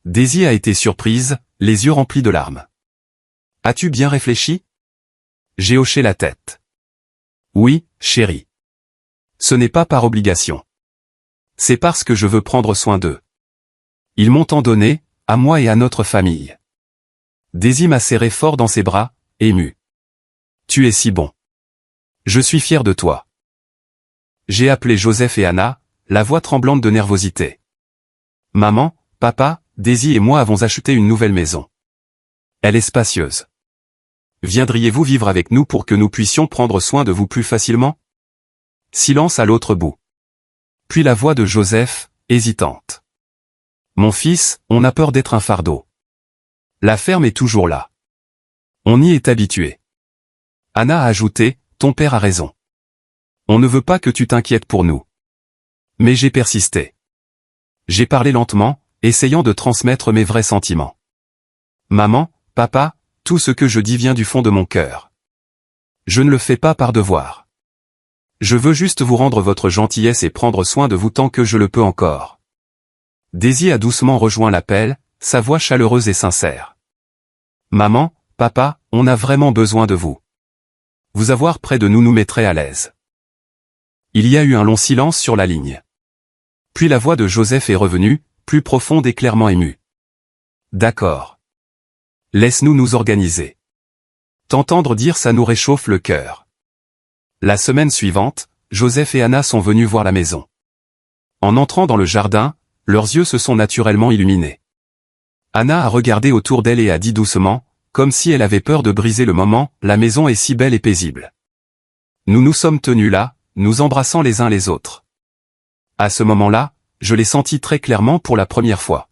Daisy a été surprise, les yeux remplis de larmes. As-tu bien réfléchi? J'ai hoché la tête. Oui, chérie. Ce n'est pas par obligation. C'est parce que je veux prendre soin d'eux. Ils m'ont tant donné, à moi et à notre famille. Daisy m'a serré fort dans ses bras, ému. Tu es si bon. Je suis fier de toi. J'ai appelé Joseph et Anna, la voix tremblante de nervosité. Maman, papa, Daisy et moi avons acheté une nouvelle maison. Elle est spacieuse. Viendriez-vous vivre avec nous pour que nous puissions prendre soin de vous plus facilement? Silence à l'autre bout. Puis la voix de Joseph, hésitante. Mon fils, on a peur d'être un fardeau. La ferme est toujours là. On y est habitué. Anna a ajouté, ton père a raison. On ne veut pas que tu t'inquiètes pour nous. Mais j'ai persisté. J'ai parlé lentement, essayant de transmettre mes vrais sentiments. Maman, papa, tout ce que je dis vient du fond de mon cœur. Je ne le fais pas par devoir. Je veux juste vous rendre votre gentillesse et prendre soin de vous tant que je le peux encore. Daisy a doucement rejoint l'appel, sa voix chaleureuse et sincère. Maman, papa, on a vraiment besoin de vous. Vous avoir près de nous nous mettrait à l'aise. Il y a eu un long silence sur la ligne. Puis la voix de Joseph est revenue, plus profonde et clairement émue. D'accord. Laisse-nous nous organiser. T'entendre dire ça nous réchauffe le cœur. La semaine suivante, Joseph et Anna sont venus voir la maison. En entrant dans le jardin, leurs yeux se sont naturellement illuminés. Anna a regardé autour d'elle et a dit doucement, comme si elle avait peur de briser le moment, la maison est si belle et paisible. Nous nous sommes tenus là, nous embrassant les uns les autres. À ce moment-là, je l'ai senti très clairement pour la première fois.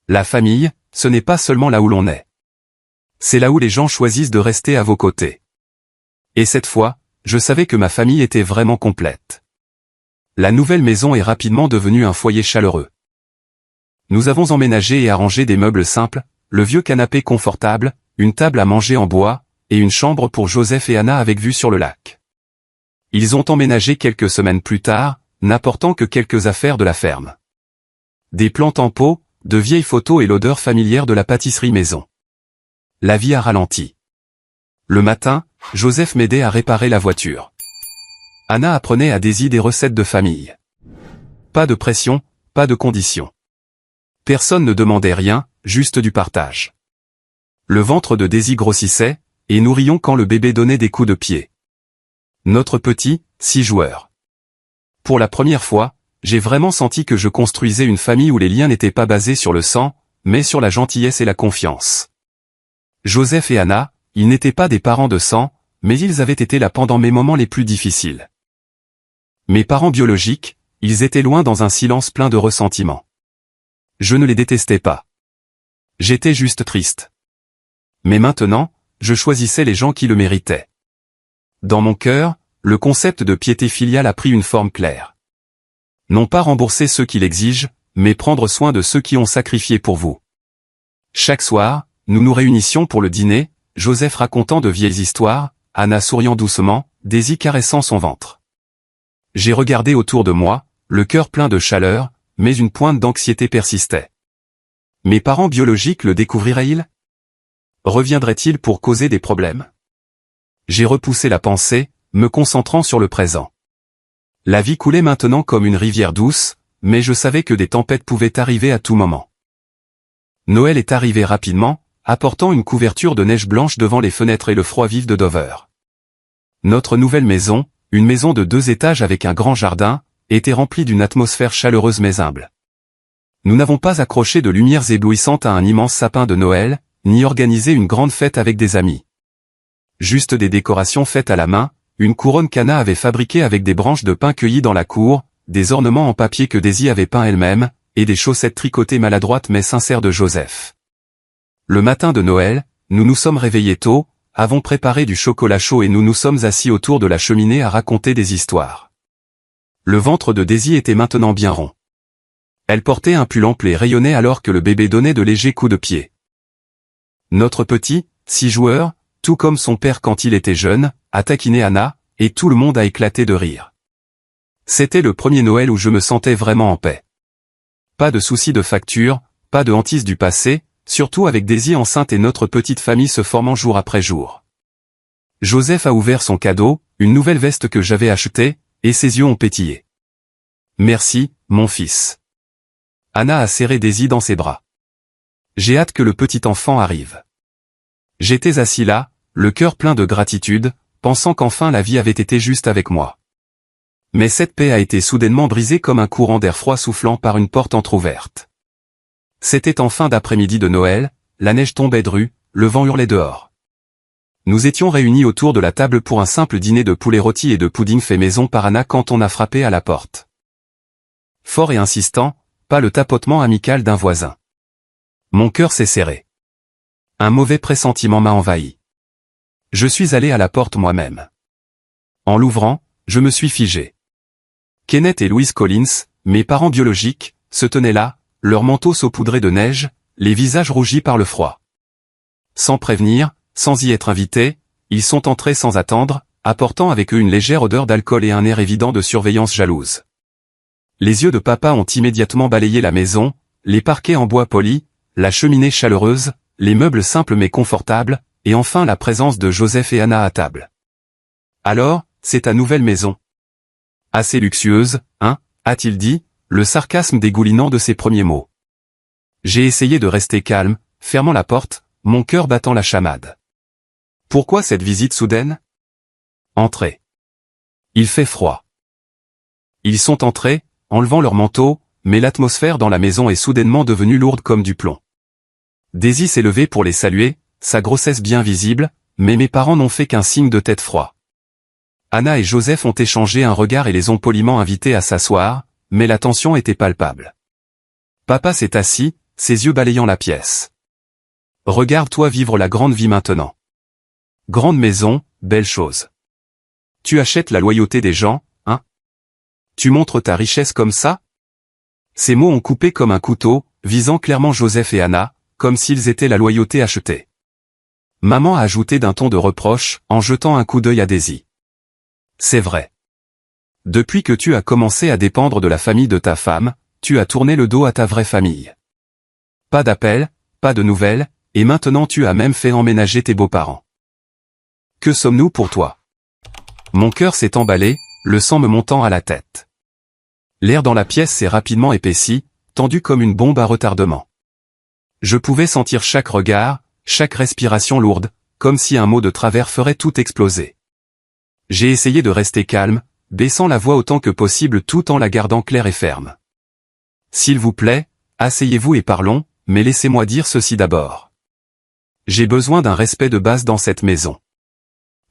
La famille, ce n'est pas seulement là où l'on est. C'est là où les gens choisissent de rester à vos côtés. Et cette fois, je savais que ma famille était vraiment complète. La nouvelle maison est rapidement devenue un foyer chaleureux. Nous avons emménagé et arrangé des meubles simples, le vieux canapé confortable, une table à manger en bois, et une chambre pour Joseph et Anna avec vue sur le lac. Ils ont emménagé quelques semaines plus tard, n'apportant que quelques affaires de la ferme. des plantes en pot, de vieilles photos et l'odeur familière de la pâtisserie maison. La vie a ralenti. Le matin, Joseph m'aidait à réparer la voiture. Anna apprenait à Daisy des recettes de famille. Pas de pression, pas de conditions. Personne ne demandait rien, juste du partage. Le ventre de Daisy grossissait, et nous rions quand le bébé donnait des coups de pied. Notre petit, 6 joueurs. Pour la première fois, j'ai vraiment senti que je construisais une famille où les liens n'étaient pas basés sur le sang, mais sur la gentillesse et la confiance. Joseph et Anna, ils n'étaient pas des parents de sang, mais ils avaient été là pendant mes moments les plus difficiles. Mes parents biologiques, ils étaient loin dans un silence plein de ressentiment. Je ne les détestais pas. J'étais juste triste. Mais maintenant, je choisissais les gens qui le méritaient. Dans mon cœur, le concept de piété filiale a pris une forme claire. Non pas rembourser ceux qui l'exigent, mais prendre soin de ceux qui ont sacrifié pour vous. Chaque soir, nous nous réunissions pour le dîner, Joseph racontant de vieilles histoires, Anna souriant doucement, Daisy caressant son ventre. J'ai regardé autour de moi, le cœur plein de chaleur, mais une pointe d'anxiété persistait. Mes parents biologiques le découvriraient-ils? Reviendraient-ils pour causer des problèmes? J'ai repoussé la pensée, me concentrant sur le présent. La vie coulait maintenant comme une rivière douce, mais je savais que des tempêtes pouvaient arriver à tout moment. Noël est arrivé rapidement, apportant une couverture de neige blanche devant les fenêtres et le froid vif de Dover. Notre nouvelle maison, une maison de 2 étages avec un grand jardin, était remplie d'une atmosphère chaleureuse mais humble. Nous n'avons pas accroché de lumières éblouissantes à un immense sapin de Noël, ni organisé une grande fête avec des amis. Juste des décorations faites à la main, une couronne qu'Anna avait fabriquée avec des branches de pin cueillies dans la cour, des ornements en papier que Daisy avait peints elle-même, et des chaussettes tricotées maladroites mais sincères de Joseph. Le matin de Noël, nous nous sommes réveillés tôt, avons préparé du chocolat chaud et nous nous sommes assis autour de la cheminée à raconter des histoires. Le ventre de Daisy était maintenant bien rond. Elle portait un pull ample et rayonnait alors que le bébé donnait de légers coups de pied. Notre petit, 6 joueurs, tout comme son père quand il était jeune, a taquiné Anna, et tout le monde a éclaté de rire. C'était le premier Noël où je me sentais vraiment en paix. Pas de soucis de facture, pas de hantise du passé, surtout avec Daisy enceinte et notre petite famille se formant jour après jour. Joseph a ouvert son cadeau, une nouvelle veste que j'avais achetée, et ses yeux ont pétillé. Merci, mon fils. Anna a serré Daisy dans ses bras. J'ai hâte que le petit enfant arrive. J'étais assis là, le cœur plein de gratitude, pensant qu'enfin la vie avait été juste avec moi. Mais cette paix a été soudainement brisée comme un courant d'air froid soufflant par une porte entr'ouverte. C'était en fin d'après-midi de Noël, la neige tombait dru, le vent hurlait dehors. Nous étions réunis autour de la table pour un simple dîner de poulet rôti et de pudding fait maison par Anna quand on a frappé à la porte. Fort et insistant, pas le tapotement amical d'un voisin. Mon cœur s'est serré. Un mauvais pressentiment m'a envahi. Je suis allé à la porte moi-même. En l'ouvrant, je me suis figé. Kenneth et Louise Collins, mes parents biologiques, se tenaient là, leurs manteaux saupoudrés de neige, les visages rougis par le froid. Sans prévenir, sans y être invités, ils sont entrés sans attendre, apportant avec eux une légère odeur d'alcool et un air évident de surveillance jalouse. Les yeux de papa ont immédiatement balayé la maison, les parquets en bois poli, la cheminée chaleureuse, les meubles simples mais confortables, et enfin la présence de Joseph et Anna à table. Alors, c'est ta nouvelle maison. Assez luxueuse, hein, a-t-il dit, le sarcasme dégoulinant de ses premiers mots. J'ai essayé de rester calme, fermant la porte, mon cœur battant la chamade. Pourquoi cette visite soudaine? Entrez. Il fait froid. Ils sont entrés, enlevant leurs manteaux, mais l'atmosphère dans la maison est soudainement devenue lourde comme du plomb. Daisy s'est levée pour les saluer, sa grossesse bien visible, mais mes parents n'ont fait qu'un signe de tête froid. Anna et Joseph ont échangé un regard et les ont poliment invités à s'asseoir, mais la tension était palpable. Papa s'est assis, ses yeux balayant la pièce. Regarde-toi vivre la grande vie maintenant. Grande maison, belle chose. Tu achètes la loyauté des gens, hein? Tu montres ta richesse comme ça? Ces mots ont coupé comme un couteau, visant clairement Joseph et Anna, comme s'ils étaient la loyauté achetée. Maman a ajouté d'un ton de reproche, en jetant un coup d'œil à Daisy. C'est vrai. Depuis que tu as commencé à dépendre de la famille de ta femme, tu as tourné le dos à ta vraie famille. Pas d'appel, pas de nouvelles, et maintenant tu as même fait emménager tes beaux-parents. Que sommes-nous pour toi? Mon cœur s'est emballé, le sang me montant à la tête. L'air dans la pièce s'est rapidement épaissi, tendu comme une bombe à retardement. Je pouvais sentir chaque regard, chaque respiration lourde, comme si un mot de travers ferait tout exploser. J'ai essayé de rester calme, baissant la voix autant que possible tout en la gardant claire et ferme. S'il vous plaît, asseyez-vous et parlons, mais laissez-moi dire ceci d'abord. J'ai besoin d'un respect de base dans cette maison.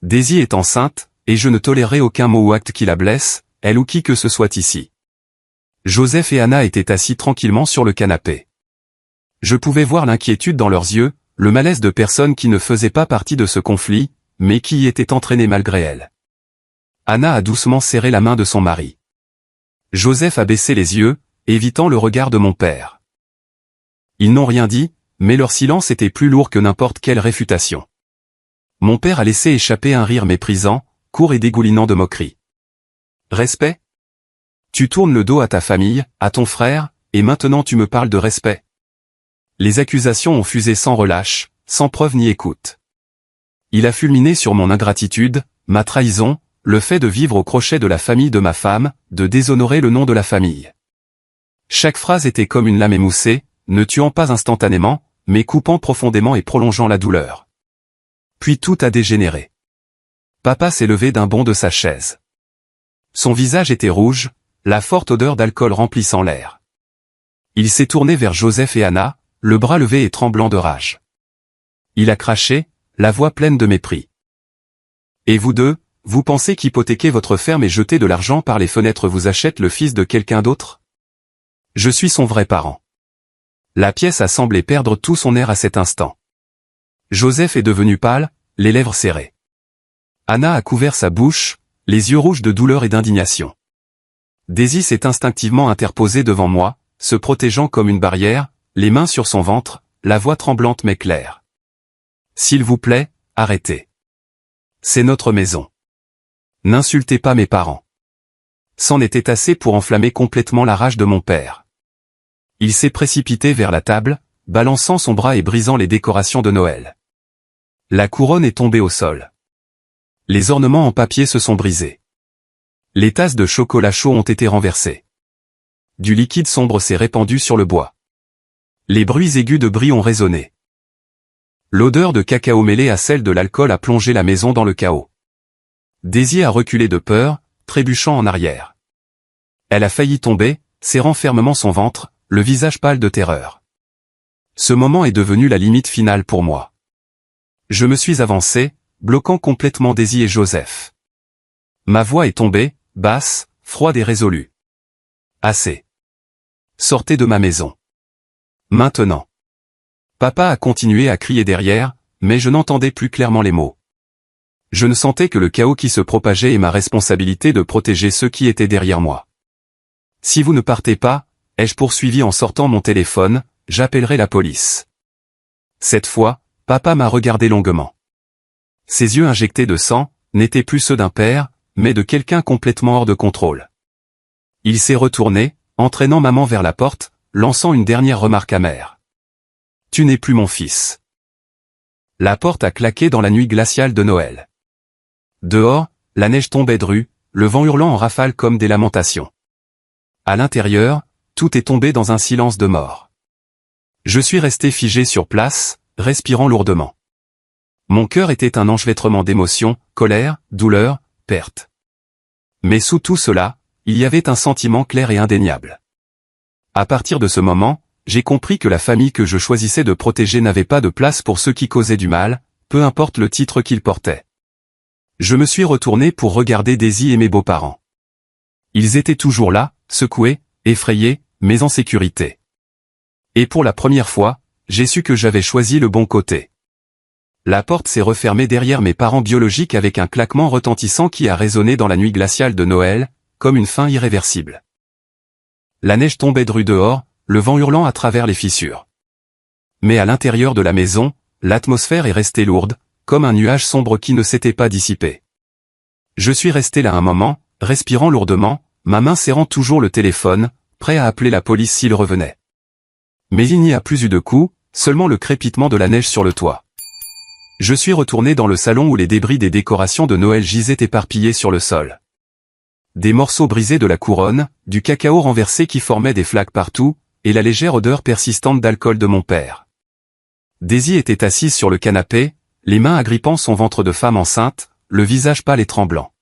Daisy est enceinte, et je ne tolérerai aucun mot ou acte qui la blesse, elle ou qui que ce soit ici. Joseph et Anna étaient assis tranquillement sur le canapé. Je pouvais voir l'inquiétude dans leurs yeux, le malaise de personnes qui ne faisaient pas partie de ce conflit, mais qui y étaient entraînées malgré elles. Anna a doucement serré la main de son mari. Joseph a baissé les yeux, évitant le regard de mon père. Ils n'ont rien dit, mais leur silence était plus lourd que n'importe quelle réfutation. Mon père a laissé échapper un rire méprisant, court et dégoulinant de moquerie. Respect? Tu tournes le dos à ta famille, à ton frère, et maintenant tu me parles de respect. Les accusations ont fusé sans relâche, sans preuve ni écoute. Il a fulminé sur mon ingratitude, ma trahison, le fait de vivre au crochet de la famille de ma femme, de déshonorer le nom de la famille. Chaque phrase était comme une lame émoussée, ne tuant pas instantanément, mais coupant profondément et prolongeant la douleur. Puis tout a dégénéré. Papa s'est levé d'un bond de sa chaise. Son visage était rouge, la forte odeur d'alcool remplissant l'air. Il s'est tourné vers Joseph et Anna, le bras levé et tremblant de rage. Il a craché, la voix pleine de mépris. Et vous deux, vous pensez qu'hypothéquer votre ferme et jeter de l'argent par les fenêtres vous achète le fils de quelqu'un d'autre? Je suis son vrai parent. La pièce a semblé perdre tout son air à cet instant. Joseph est devenu pâle, les lèvres serrées. Anna a couvert sa bouche, les yeux rouges de douleur et d'indignation. Daisy s'est instinctivement interposée devant moi, se protégeant comme une barrière, les mains sur son ventre, la voix tremblante mais claire. S'il vous plaît, arrêtez. C'est notre maison. N'insultez pas mes parents. C'en était assez pour enflammer complètement la rage de mon père. Il s'est précipité vers la table, balançant son bras et brisant les décorations de Noël. La couronne est tombée au sol. Les ornements en papier se sont brisés. Les tasses de chocolat chaud ont été renversées. Du liquide sombre s'est répandu sur le bois. Les bruits aigus de bris ont résonné. L'odeur de cacao mêlée à celle de l'alcool a plongé la maison dans le chaos. Daisy a reculé de peur, trébuchant en arrière. Elle a failli tomber, serrant fermement son ventre, le visage pâle de terreur. Ce moment est devenu la limite finale pour moi. Je me suis avancé, bloquant complètement Daisy et Joseph. Ma voix est tombée, basse, froide et résolue. Assez. Sortez de ma maison. Maintenant. Papa a continué à crier derrière, mais je n'entendais plus clairement les mots. Je ne sentais que le chaos qui se propageait et ma responsabilité de protéger ceux qui étaient derrière moi. Si vous ne partez pas, ai-je poursuivi en sortant mon téléphone, j'appellerai la police. Cette fois, papa m'a regardé longuement. Ses yeux injectés de sang, n'étaient plus ceux d'un père, mais de quelqu'un complètement hors de contrôle. Il s'est retourné, entraînant maman vers la porte, lançant une dernière remarque amère. Tu n'es plus mon fils. La porte a claqué dans la nuit glaciale de Noël. Dehors, la neige tombait drue, le vent hurlant en rafales comme des lamentations. À l'intérieur, tout est tombé dans un silence de mort. Je suis resté figé sur place, respirant lourdement. Mon cœur était un enchevêtrement d'émotions, colère, douleur, perte. Mais sous tout cela, il y avait un sentiment clair et indéniable. À partir de ce moment, j'ai compris que la famille que je choisissais de protéger n'avait pas de place pour ceux qui causaient du mal, peu importe le titre qu'ils portaient. Je me suis retourné pour regarder Daisy et mes beaux-parents. Ils étaient toujours là, secoués, effrayés, mais en sécurité. Et pour la première fois, j'ai su que j'avais choisi le bon côté. La porte s'est refermée derrière mes parents biologiques avec un claquement retentissant qui a résonné dans la nuit glaciale de Noël, comme une fin irréversible. La neige tombait drue dehors, le vent hurlant à travers les fissures. Mais à l'intérieur de la maison, l'atmosphère est restée lourde, comme un nuage sombre qui ne s'était pas dissipé. Je suis resté là un moment, respirant lourdement, ma main serrant toujours le téléphone, prêt à appeler la police s'il revenait. Mais il n'y a plus eu de coups, seulement le crépitement de la neige sur le toit. Je suis retourné dans le salon où les débris des décorations de Noël gisaient éparpillés sur le sol. Des morceaux brisés de la couronne, du cacao renversé qui formait des flaques partout, et la légère odeur persistante d'alcool de mon père. Daisy était assise sur le canapé, les mains agrippant son ventre de femme enceinte, le visage pâle et tremblant.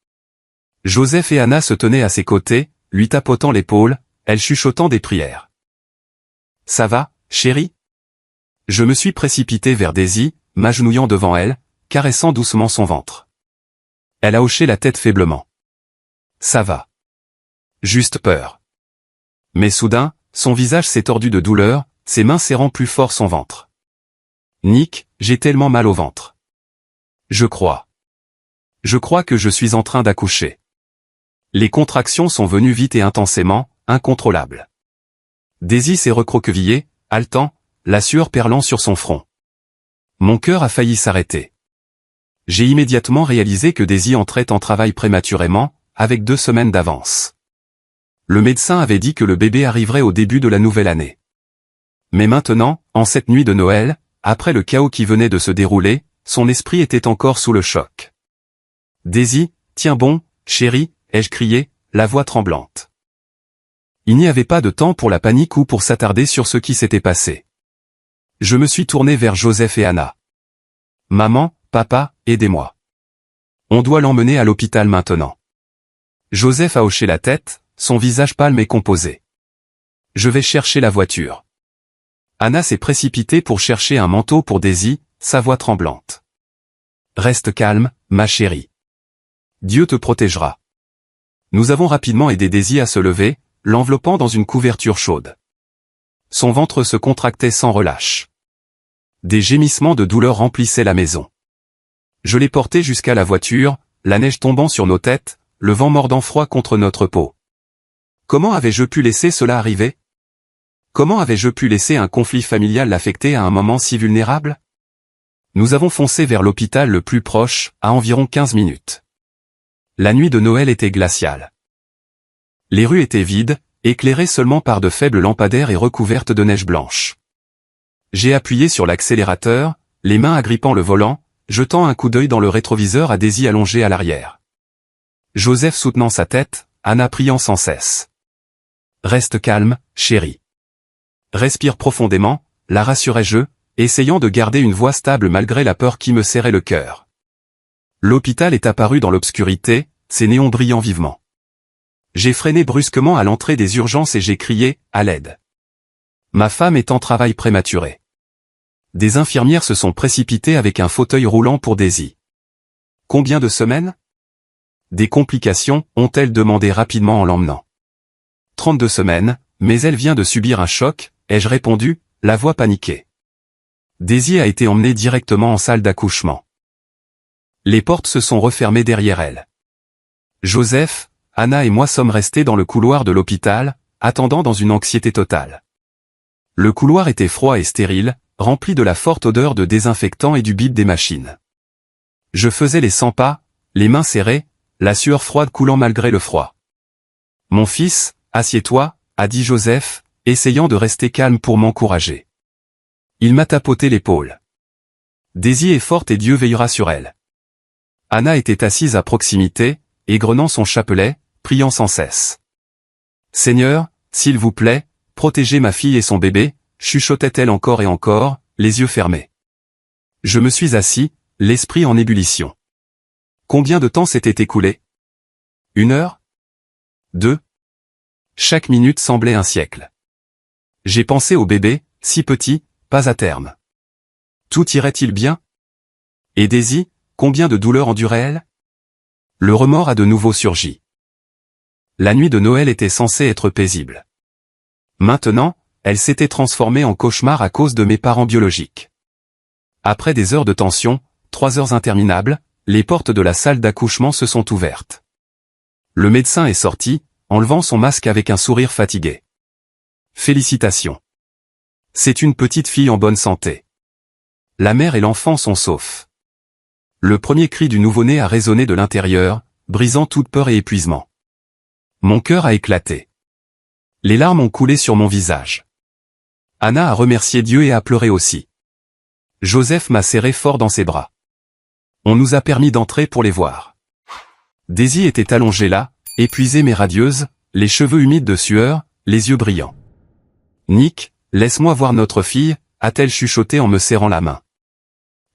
Joseph et Anna se tenaient à ses côtés, lui tapotant l'épaule, elle chuchotant des prières. « Ça va, chérie ?» Je me suis précipité vers Daisy, m'agenouillant devant elle, caressant doucement son ventre. Elle a hoché la tête faiblement. « Ça va. Juste peur. » Mais soudain, son visage s'est tordu de douleur, ses mains serrant plus fort son ventre. « Nick, j'ai tellement mal au ventre. Je crois que je suis en train d'accoucher. » Les contractions sont venues vite et intensément, incontrôlables. Daisy s'est recroquevillée, haletant, la sueur perlant sur son front. Mon cœur a failli s'arrêter. J'ai immédiatement réalisé que Daisy entrait en travail prématurément, avec 2 semaines d'avance. Le médecin avait dit que le bébé arriverait au début de la nouvelle année. Mais maintenant, en cette nuit de Noël, après le chaos qui venait de se dérouler, son esprit était encore sous le choc. « Daisy, tiens bon, chérie !» ai-je crié, la voix tremblante. Il n'y avait pas de temps pour la panique ou pour s'attarder sur ce qui s'était passé. Je me suis tourné vers Joseph et Anna. « Maman, papa, aidez-moi. On doit l'emmener à l'hôpital maintenant. » Joseph a hoché la tête, son visage pâle mais composé. « Je vais chercher la voiture. » Anna s'est précipitée pour chercher un manteau pour Daisy, sa voix tremblante. « Reste calme, ma chérie. Dieu te protégera. » Nous avons rapidement aidé Daisy à se lever, l'enveloppant dans une couverture chaude. Son ventre se contractait sans relâche. Des gémissements de douleur remplissaient la maison. Je l'ai portée jusqu'à la voiture, la neige tombant sur nos têtes, le vent mordant froid contre notre peau. Comment avais-je pu laisser cela arriver? Comment avais-je pu laisser un conflit familial l'affecter à un moment si vulnérable? Nous avons foncé vers l'hôpital le plus proche, à environ 15 minutes. La nuit de Noël était glaciale. Les rues étaient vides, éclairées seulement par de faibles lampadaires et recouvertes de neige blanche. J'ai appuyé sur l'accélérateur, les mains agrippant le volant, jetant un coup d'œil dans le rétroviseur à Daisy allongée à l'arrière. Joseph soutenant sa tête, Anna priant sans cesse. « Reste calme, chérie. Respire profondément », la rassurai-je, essayant de garder une voix stable malgré la peur qui me serrait le cœur. L'hôpital est apparu dans l'obscurité, ses néons brillant vivement. J'ai freiné brusquement à l'entrée des urgences et j'ai crié « à l'aide ». Ma femme est en travail prématuré. Des infirmières se sont précipitées avec un fauteuil roulant pour Daisy. Combien de semaines? Des complications, ont-elles demandé rapidement en l'emmenant. 32 semaines, mais elle vient de subir un choc, ai-je répondu, la voix paniquée. Daisy a été emmenée directement en salle d'accouchement. Les portes se sont refermées derrière elle. Joseph, Anna et moi sommes restés dans le couloir de l'hôpital, attendant dans une anxiété totale. Le couloir était froid et stérile, rempli de la forte odeur de désinfectant et du bip des machines. Je faisais les 100 pas, les mains serrées, la sueur froide coulant malgré le froid. « Mon fils, assieds-toi » a dit Joseph, essayant de rester calme pour m'encourager. Il m'a tapoté l'épaule. « Daisy est forte et Dieu veillera sur elle. » Anna était assise à proximité, égrenant son chapelet, priant sans cesse. « Seigneur, s'il vous plaît, protégez ma fille et son bébé » chuchotait-elle encore et encore, les yeux fermés. Je me suis assis, l'esprit en ébullition. Combien de temps s'était écoulé? 1 heure? 2? Chaque minute semblait un siècle. J'ai pensé au bébé, si petit, pas à terme. Tout irait-il bien? Et Daisy, combien de douleurs endurait-elle? Le remords a de nouveau surgi. La nuit de Noël était censée être paisible. Maintenant, elle s'était transformée en cauchemar à cause de mes parents biologiques. Après des heures de tension, 3 heures interminables, les portes de la salle d'accouchement se sont ouvertes. Le médecin est sorti, enlevant son masque avec un sourire fatigué. Félicitations. C'est une petite fille en bonne santé. La mère et l'enfant sont saufs. Le premier cri du nouveau-né a résonné de l'intérieur, brisant toute peur et épuisement. Mon cœur a éclaté. Les larmes ont coulé sur mon visage. Anna a remercié Dieu et a pleuré aussi. Joseph m'a serré fort dans ses bras. On nous a permis d'entrer pour les voir. Daisy était allongée là, épuisée mais radieuse, les cheveux humides de sueur, les yeux brillants. « Nick, laisse-moi voir notre fille », a-t-elle chuchoté en me serrant la main.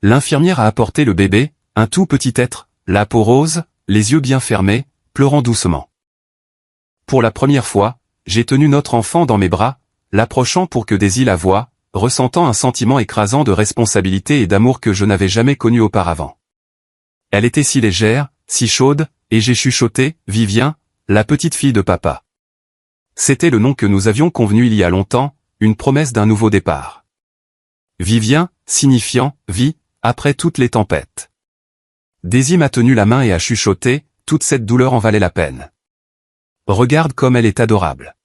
L'infirmière a apporté le bébé, un tout petit être, la peau rose, les yeux bien fermés, pleurant doucement. Pour la première fois, j'ai tenu notre enfant dans mes bras, l'approchant pour que Daisy la voie, ressentant un sentiment écrasant de responsabilité et d'amour que je n'avais jamais connu auparavant. Elle était si légère, si chaude, et j'ai chuchoté, « Vivien, la petite fille de papa ». C'était le nom que nous avions convenu il y a longtemps, une promesse d'un nouveau départ. Vivien, signifiant « vie », après toutes les tempêtes. Daisy m'a tenu la main et a chuchoté, toute cette douleur en valait la peine. Regarde comme elle est adorable.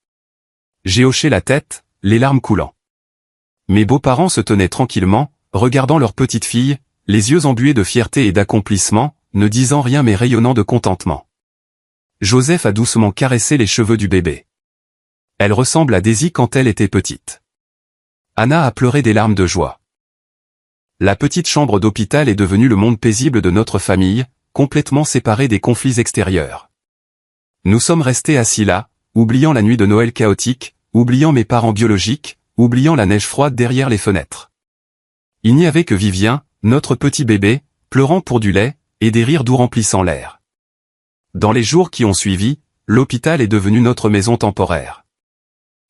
J'ai hoché la tête, les larmes coulant. Mes beaux-parents se tenaient tranquillement, regardant leur petite fille, les yeux embués de fierté et d'accomplissement, ne disant rien mais rayonnant de contentement. Joseph a doucement caressé les cheveux du bébé. Elle ressemble à Daisy quand elle était petite. Anna a pleuré des larmes de joie. La petite chambre d'hôpital est devenue le monde paisible de notre famille, complètement séparée des conflits extérieurs. Nous sommes restés assis là, oubliant la nuit de Noël chaotique, oubliant mes parents biologiques, oubliant la neige froide derrière les fenêtres. Il n'y avait que Vivien, notre petit bébé, pleurant pour du lait, et des rires doux remplissant l'air. Dans les jours qui ont suivi, l'hôpital est devenu notre maison temporaire.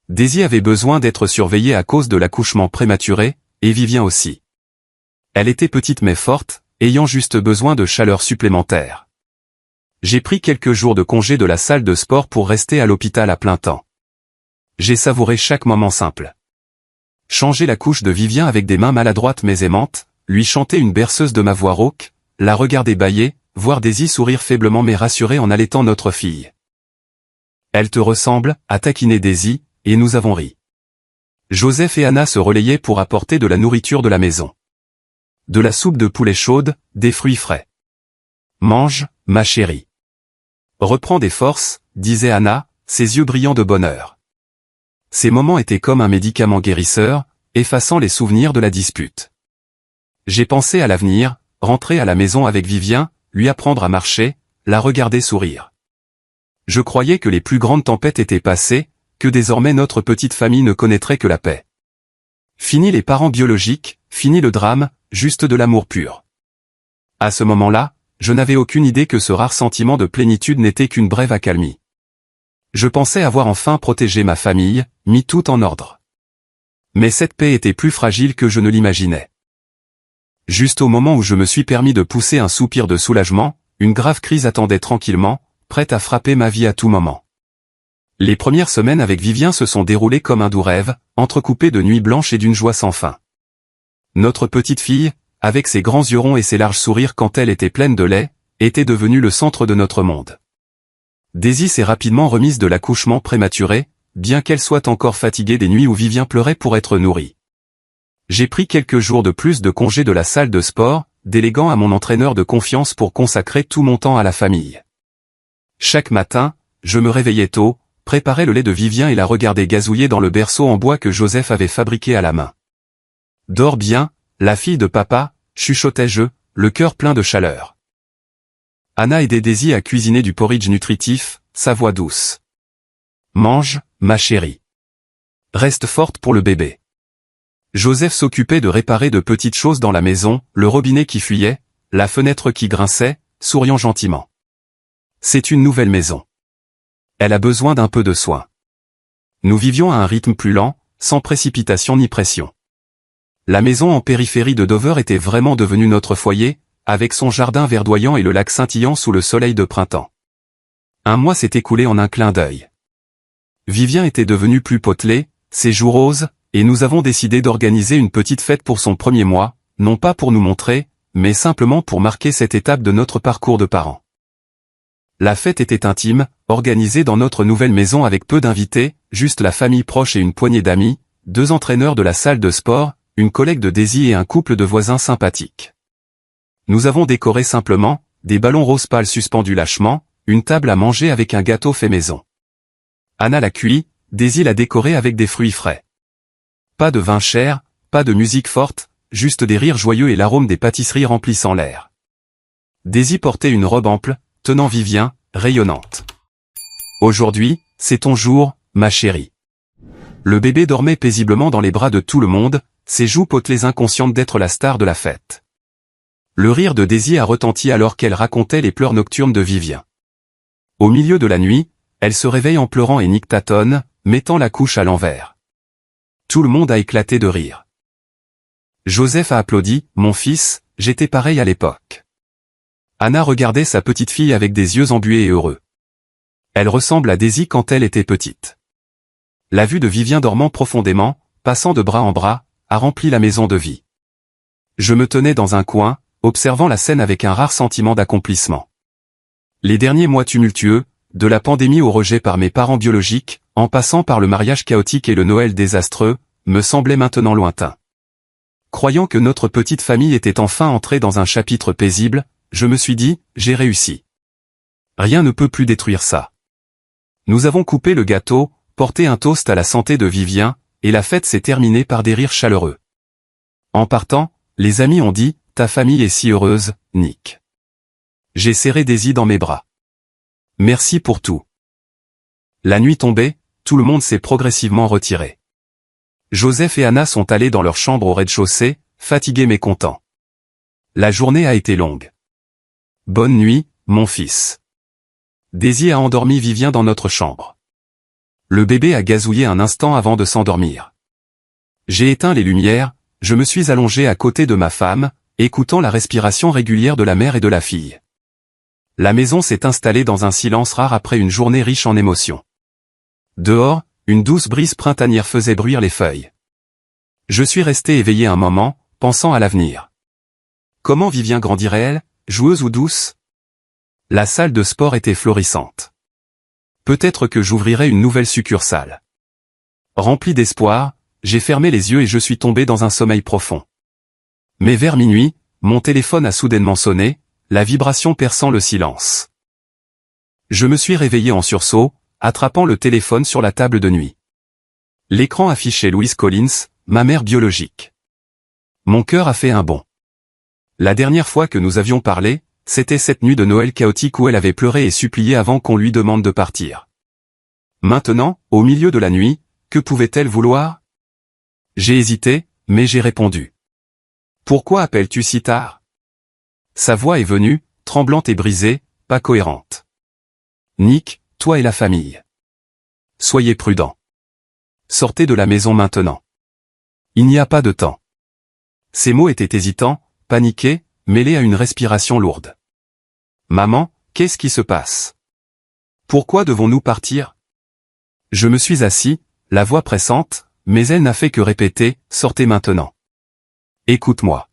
Daisy avait besoin d'être surveillée à cause de l'accouchement prématuré, et Vivien aussi. Elle était petite mais forte, ayant juste besoin de chaleur supplémentaire. J'ai pris quelques jours de congé de la salle de sport pour rester à l'hôpital à plein temps. J'ai savouré chaque moment simple. Changer la couche de Vivien avec des mains maladroites mais aimantes, lui chanter une berceuse de ma voix rauque, la regarder bâiller, voir Daisy sourire faiblement mais rassurer en allaitant notre fille. Elle te ressemble, a taquiné Daisy, et nous avons ri. Joseph et Anna se relayaient pour apporter de la nourriture de la maison. De la soupe de poulet chaude, des fruits frais. Mange, ma chérie. Reprends des forces, disait Anna, ses yeux brillants de bonheur. Ces moments étaient comme un médicament guérisseur, effaçant les souvenirs de la dispute. J'ai pensé à l'avenir, rentrer à la maison avec Vivien, lui apprendre à marcher, la regarder sourire. Je croyais que les plus grandes tempêtes étaient passées, que désormais notre petite famille ne connaîtrait que la paix. Fini les parents biologiques, fini le drame, juste de l'amour pur. À ce moment-là, je n'avais aucune idée que ce rare sentiment de plénitude n'était qu'une brève accalmie. Je pensais avoir enfin protégé ma famille, mis tout en ordre. Mais cette paix était plus fragile que je ne l'imaginais. Juste au moment où je me suis permis de pousser un soupir de soulagement, une grave crise attendait tranquillement, prête à frapper ma vie à tout moment. Les premières semaines avec Vivien se sont déroulées comme un doux rêve, entrecoupées de nuits blanches et d'une joie sans fin. Notre petite fille, avec ses grands yeux ronds et ses larges sourires quand elle était pleine de lait, était devenue le centre de notre monde. Daisy s'est rapidement remise de l'accouchement prématuré, bien qu'elle soit encore fatiguée des nuits où Vivien pleurait pour être nourrie. J'ai pris quelques jours de plus de congé de la salle de sport, déléguant à mon entraîneur de confiance pour consacrer tout mon temps à la famille. Chaque matin, je me réveillais tôt, préparais le lait de Vivien et la regardais gazouiller dans le berceau en bois que Joseph avait fabriqué à la main. « Dors bien, la fille de papa », chuchotais-je, le cœur plein de chaleur. Anna aidait Daisy à cuisiner du porridge nutritif, sa voix douce. « Mange, ma chérie. Reste forte pour le bébé. » Joseph s'occupait de réparer de petites choses dans la maison, le robinet qui fuyait, la fenêtre qui grinçait, souriant gentiment. C'est une nouvelle maison. Elle a besoin d'un peu de soin. Nous vivions à un rythme plus lent, sans précipitation ni pression. La maison en périphérie de Dover était vraiment devenue notre foyer, avec son jardin verdoyant et le lac scintillant sous le soleil de printemps. Un mois s'est écoulé en un clin d'œil. Vivien était devenu plus potelé, ses joues roses, et nous avons décidé d'organiser une petite fête pour son premier mois, non pas pour nous montrer, mais simplement pour marquer cette étape de notre parcours de parents. La fête était intime, organisée dans notre nouvelle maison avec peu d'invités, juste la famille proche et une poignée d'amis, 2 entraîneurs de la salle de sport, une collègue de Daisy et un couple de voisins sympathiques. Nous avons décoré simplement, des ballons rose pâle suspendus lâchement, une table à manger avec un gâteau fait maison. Anna l'a cuit, Daisy l'a décorée avec des fruits frais. Pas de vin cher, pas de musique forte, juste des rires joyeux et l'arôme des pâtisseries remplissant l'air. Daisy portait une robe ample, tenant Vivien, rayonnante. Aujourd'hui, c'est ton jour, ma chérie. Le bébé dormait paisiblement dans les bras de tout le monde, ses joues potelées inconscientes d'être la star de la fête. Le rire de Daisy a retenti alors qu'elle racontait les pleurs nocturnes de Vivien. Au milieu de la nuit, elle se réveille en pleurant et Nick tâtonne, mettant la couche à l'envers. Tout le monde a éclaté de rire. Joseph a applaudi, « Mon fils, j'étais pareil à l'époque. » Anna regardait sa petite fille avec des yeux embués et heureux. Elle ressemble à Daisy quand elle était petite. La vue de Vivien dormant profondément, passant de bras en bras, a rempli la maison de vie. Je me tenais dans un coin, observant la scène avec un rare sentiment d'accomplissement. Les derniers mois tumultueux, de la pandémie au rejet par mes parents biologiques, en passant par le mariage chaotique et le Noël désastreux, me semblaient maintenant lointains. Croyant que notre petite famille était enfin entrée dans un chapitre paisible, je me suis dit, j'ai réussi. Rien ne peut plus détruire ça. Nous avons coupé le gâteau, porté un toast à la santé de Vivien, et la fête s'est terminée par des rires chaleureux. En partant, les amis ont dit, ta famille est si heureuse, Nick. J'ai serré Daisy dans mes bras. Merci pour tout. La nuit tombée, tout le monde s'est progressivement retiré. Joseph et Anna sont allés dans leur chambre au rez-de-chaussée, fatigués mais contents. La journée a été longue. Bonne nuit, mon fils. Daisy a endormi Vivien dans notre chambre. Le bébé a gazouillé un instant avant de s'endormir. J'ai éteint les lumières, je me suis allongé à côté de ma femme, écoutant la respiration régulière de la mère et de la fille. La maison s'est installée dans un silence rare après une journée riche en émotions. Dehors, une douce brise printanière faisait bruire les feuilles. Je suis resté éveillé un moment, pensant à l'avenir. Comment Vivien grandirait-elle, joueuse ou douce? La salle de sport était florissante. Peut-être que j'ouvrirais une nouvelle succursale. Rempli d'espoir, j'ai fermé les yeux et je suis tombé dans un sommeil profond. Mais vers minuit, mon téléphone a soudainement sonné, la vibration perçant le silence. Je me suis réveillé en sursaut, attrapant le téléphone sur la table de nuit. L'écran affichait Louise Collins, ma mère biologique. Mon cœur a fait un bond. La dernière fois que nous avions parlé, c'était cette nuit de Noël chaotique où elle avait pleuré et supplié avant qu'on lui demande de partir. Maintenant, au milieu de la nuit, que pouvait-elle vouloir? J'ai hésité, mais j'ai répondu. Pourquoi appelles-tu si tard? Sa voix est venue, tremblante et brisée, pas cohérente. Nick, toi et la famille. Soyez prudents. Sortez de la maison maintenant. Il n'y a pas de temps. Ces mots étaient hésitants, paniqués, mêlés à une respiration lourde. Maman, qu'est-ce qui se passe? Pourquoi devons-nous partir? Je me suis assis, la voix pressante, mais elle n'a fait que répéter, sortez maintenant. Écoute-moi.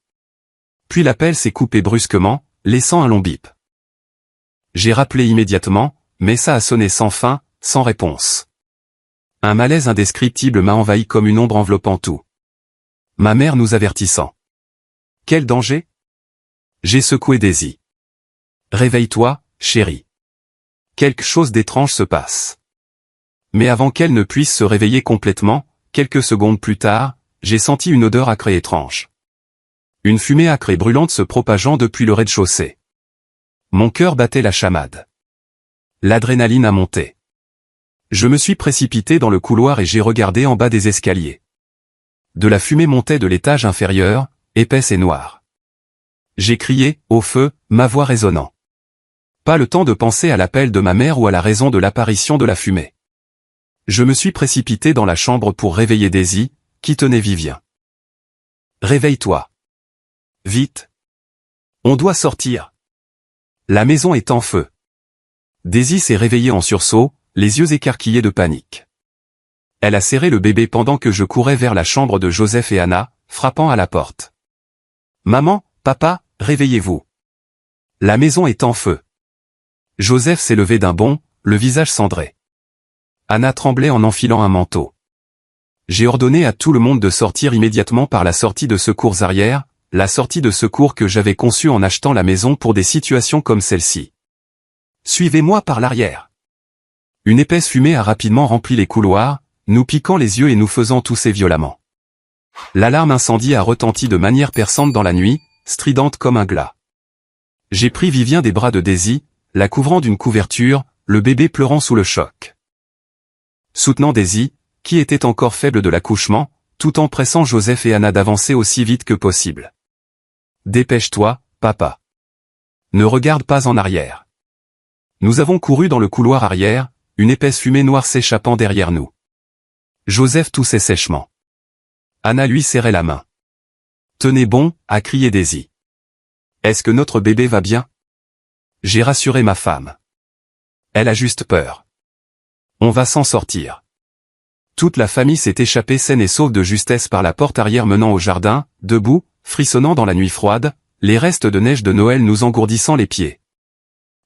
Puis l'appel s'est coupé brusquement, laissant un long bip. J'ai rappelé immédiatement, mais ça a sonné sans fin, sans réponse. Un malaise indescriptible m'a envahi comme une ombre enveloppant tout. Ma mère nous avertissant. Quel danger? J'ai secoué Daisy. Réveille-toi, chérie. Quelque chose d'étrange se passe. Mais avant qu'elle ne puisse se réveiller complètement, quelques secondes plus tard, j'ai senti une odeur âcre et étrange. Une fumée âcre et brûlante se propageant depuis le rez-de-chaussée. Mon cœur battait la chamade. L'adrénaline a monté. Je me suis précipité dans le couloir et j'ai regardé en bas des escaliers. De la fumée montait de l'étage inférieur, épaisse et noire. J'ai crié, au feu, ma voix résonnant. Pas le temps de penser à l'appel de ma mère ou à la raison de l'apparition de la fumée. Je me suis précipité dans la chambre pour réveiller Daisy, qui tenait Vivien. Réveille-toi. Vite. On doit sortir. La maison est en feu. Daisy s'est réveillée en sursaut, les yeux écarquillés de panique. Elle a serré le bébé pendant que je courais vers la chambre de Joseph et Anna, frappant à la porte. Maman, papa, réveillez-vous. La maison est en feu. Joseph s'est levé d'un bond, le visage cendré. Anna tremblait en enfilant un manteau. J'ai ordonné à tout le monde de sortir immédiatement par la sortie de secours arrière, la sortie de secours que j'avais conçue en achetant la maison pour des situations comme celle-ci. Suivez-moi par l'arrière. Une épaisse fumée a rapidement rempli les couloirs, nous piquant les yeux et nous faisant tousser violemment. L'alarme incendie a retenti de manière perçante dans la nuit, stridente comme un glas. J'ai pris Vivien des bras de Daisy, la couvrant d'une couverture, le bébé pleurant sous le choc. Soutenant Daisy, qui était encore faible de l'accouchement, tout en pressant Joseph et Anna d'avancer aussi vite que possible. « Dépêche-toi, papa. Ne regarde pas en arrière. » Nous avons couru dans le couloir arrière, une épaisse fumée noire s'échappant derrière nous. Joseph toussait sèchement. Anna lui serrait la main. « Tenez bon » a crié Daisy. « Est-ce que notre bébé va bien ?» J'ai rassuré ma femme. Elle a juste peur. On va s'en sortir. Toute la famille s'est échappée saine et sauve de justesse par la porte arrière menant au jardin, debout, frissonnant dans la nuit froide, les restes de neige de Noël nous engourdissant les pieds.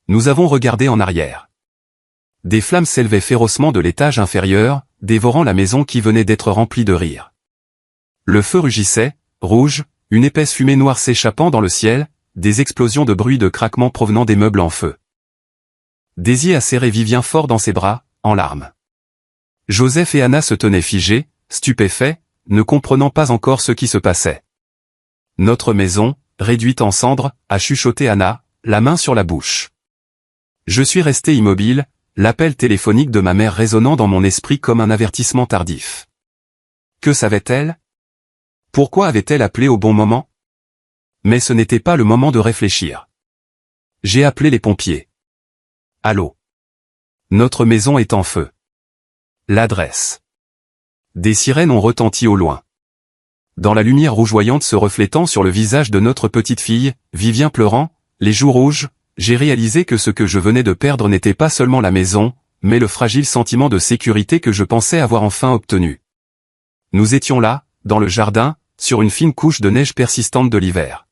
Nous avons regardé en arrière. Des flammes s'élevaient férocement de l'étage inférieur, dévorant la maison qui venait d'être remplie de rire. Le feu rugissait, rouge, une épaisse fumée noire s'échappant dans le ciel, des explosions de bruit de craquement provenant des meubles en feu. Daisy a serré Vivien fort dans ses bras, en larmes. Joseph et Anna se tenaient figés, stupéfaits, ne comprenant pas encore ce qui se passait. Notre maison, réduite en cendres, a chuchoté Anna, la main sur la bouche. Je suis resté immobile, l'appel téléphonique de ma mère résonnant dans mon esprit comme un avertissement tardif. Que savait-elle? Pourquoi avait-elle appelé au bon moment? Mais ce n'était pas le moment de réfléchir. J'ai appelé les pompiers. Allô? Notre maison est en feu. L'adresse. Des sirènes ont retenti au loin. Dans la lumière rougeoyante se reflétant sur le visage de notre petite fille, Vivien pleurant, les joues rouges, j'ai réalisé que ce que je venais de perdre n'était pas seulement la maison, mais le fragile sentiment de sécurité que je pensais avoir enfin obtenu. Nous étions là, dans le jardin, sur une fine couche de neige persistante de l'hiver.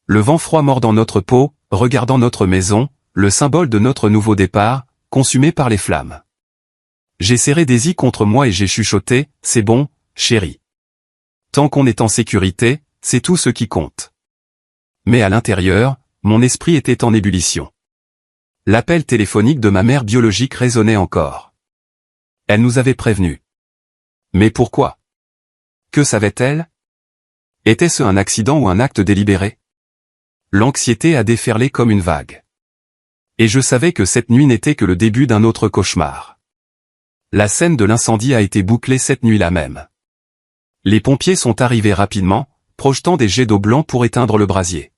Le vent froid mordant notre peau, regardant notre maison, le symbole de notre nouveau départ, consumé par les flammes. J'ai serré Daisy contre moi et j'ai chuchoté, « C'est bon, chérie. Tant qu'on est en sécurité, c'est tout ce qui compte. » Mais à l'intérieur, mon esprit était en ébullition. L'appel téléphonique de ma mère biologique résonnait encore. Elle nous avait prévenus. Mais pourquoi? Que savait-elle? Était-ce un accident ou un acte délibéré? L'anxiété a déferlé comme une vague. Et je savais que cette nuit n'était que le début d'un autre cauchemar. La scène de l'incendie a été bouclée cette nuit-là même. Les pompiers sont arrivés rapidement, projetant des jets d'eau blanc pour éteindre le brasier.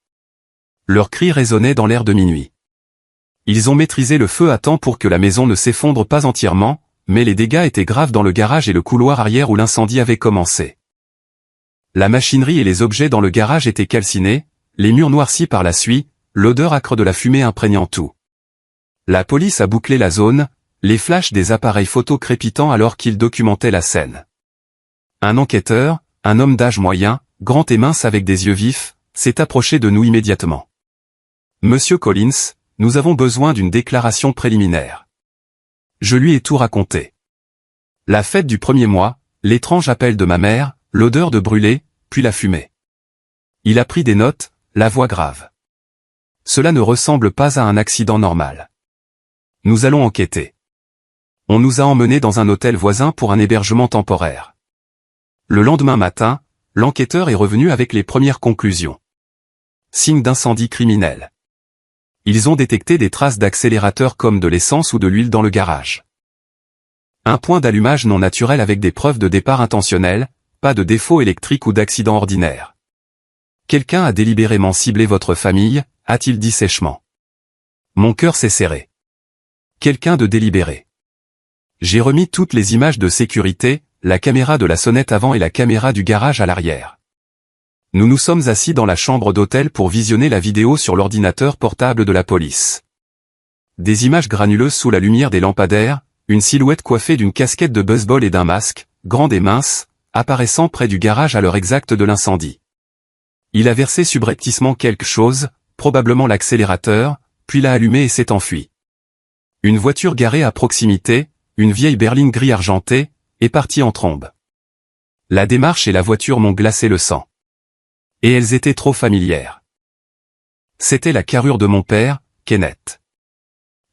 Leurs cris résonnaient dans l'air de minuit. Ils ont maîtrisé le feu à temps pour que la maison ne s'effondre pas entièrement, mais les dégâts étaient graves dans le garage et le couloir arrière où l'incendie avait commencé. La machinerie et les objets dans le garage étaient calcinés, les murs noircis par la suie, l'odeur âcre de la fumée imprégnant tout. La police a bouclé la zone, les flashs des appareils photo crépitant alors qu'ils documentaient la scène. Un enquêteur, un homme d'âge moyen, grand et mince avec des yeux vifs, s'est approché de nous immédiatement. « Monsieur Collins, nous avons besoin d'une déclaration préliminaire. » Je lui ai tout raconté. La fête du 1er mois, l'étrange appel de ma mère, l'odeur de brûlé, puis la fumée. Il a pris des notes, la voix grave. Cela ne ressemble pas à un accident normal. Nous allons enquêter. On nous a emmenés dans un hôtel voisin pour un hébergement temporaire. Le lendemain matin, l'enquêteur est revenu avec les premières conclusions. Signe d'incendie criminel. Ils ont détecté des traces d'accélérateur comme de l'essence ou de l'huile dans le garage. Un point d'allumage non naturel avec des preuves de départ intentionnel, pas de défaut électrique ou d'accident ordinaire. Quelqu'un a délibérément ciblé votre famille, a-t-il dit sèchement. Mon cœur s'est serré. Quelqu'un de délibéré. J'ai remis toutes les images de sécurité, la caméra de la sonnette avant et la caméra du garage à l'arrière. Nous nous sommes assis dans la chambre d'hôtel pour visionner la vidéo sur l'ordinateur portable de la police. Des images granuleuses sous la lumière des lampadaires, une silhouette coiffée d'une casquette de baseball et d'un masque, grande et mince, apparaissant près du garage à l'heure exacte de l'incendie. Il a versé subrepticement quelque chose, probablement l'accélérateur, puis l'a allumé et s'est enfui. Une voiture garée à proximité, une vieille berline gris argentée, est partie en trombe. La démarche et la voiture m'ont glacé le sang. Et elles étaient trop familières. C'était la carrure de mon père, Kenneth.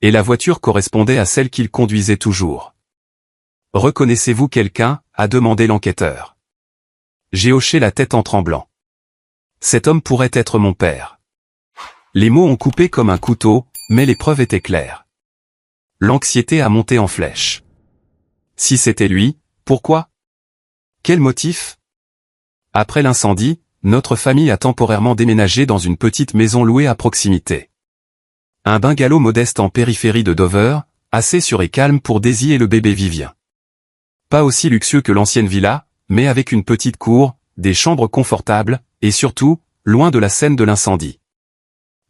Et la voiture correspondait à celle qu'il conduisait toujours. Reconnaissez-vous quelqu'un, a demandé l'enquêteur. J'ai hoché la tête en tremblant. Cet homme pourrait être mon père. Les mots ont coupé comme un couteau, mais les preuves étaient claires. L'anxiété a monté en flèche. Si c'était lui, pourquoi? Quel motif? Après l'incendie, notre famille a temporairement déménagé dans une petite maison louée à proximité. Un bungalow modeste en périphérie de Dover, assez sûr et calme pour Daisy et le bébé Vivien. Pas aussi luxueux que l'ancienne villa, mais avec une petite cour, des chambres confortables, et surtout, loin de la scène de l'incendie.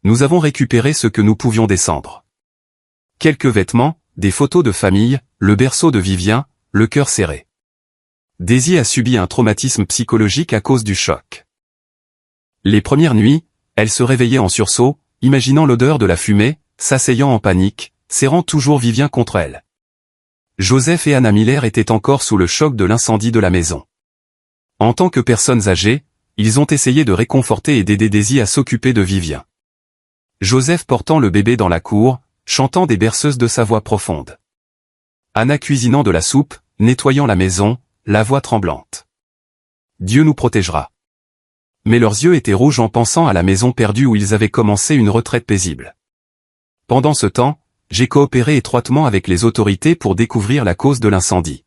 Nous avons récupéré ce que nous pouvions descendre. Quelques vêtements, des photos de famille, le berceau de Vivien, le cœur serré. Daisy a subi un traumatisme psychologique à cause du choc. Les premières nuits, elle se réveillait en sursaut, imaginant l'odeur de la fumée, s'asseyant en panique, serrant toujours Vivien contre elle. Joseph et Anna Miller étaient encore sous le choc de l'incendie de la maison. En tant que personnes âgées, ils ont essayé de réconforter et d'aider Daisy à s'occuper de Vivien. Joseph portant le bébé dans la cour, chantant des berceuses de sa voix profonde. Anna cuisinant de la soupe, nettoyant la maison, la voix tremblante. Dieu nous protégera. Mais leurs yeux étaient rouges en pensant à la maison perdue où ils avaient commencé une retraite paisible. Pendant ce temps, j'ai coopéré étroitement avec les autorités pour découvrir la cause de l'incendie.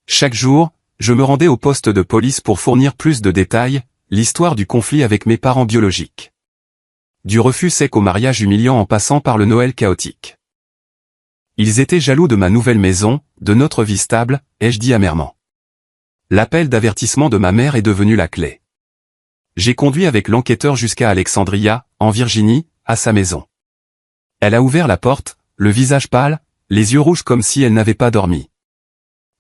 Chaque jour, je me rendais au poste de police pour fournir plus de détails, l'histoire du conflit avec mes parents biologiques. Du refus sec au mariage humiliant en passant par le Noël chaotique. Ils étaient jaloux de ma nouvelle maison, de notre vie stable, ai-je dit amèrement. L'appel d'avertissement de ma mère est devenu la clé. J'ai conduit avec l'enquêteur jusqu'à Alexandria, en Virginie, à sa maison. Elle a ouvert la porte, le visage pâle, les yeux rouges comme si elle n'avait pas dormi.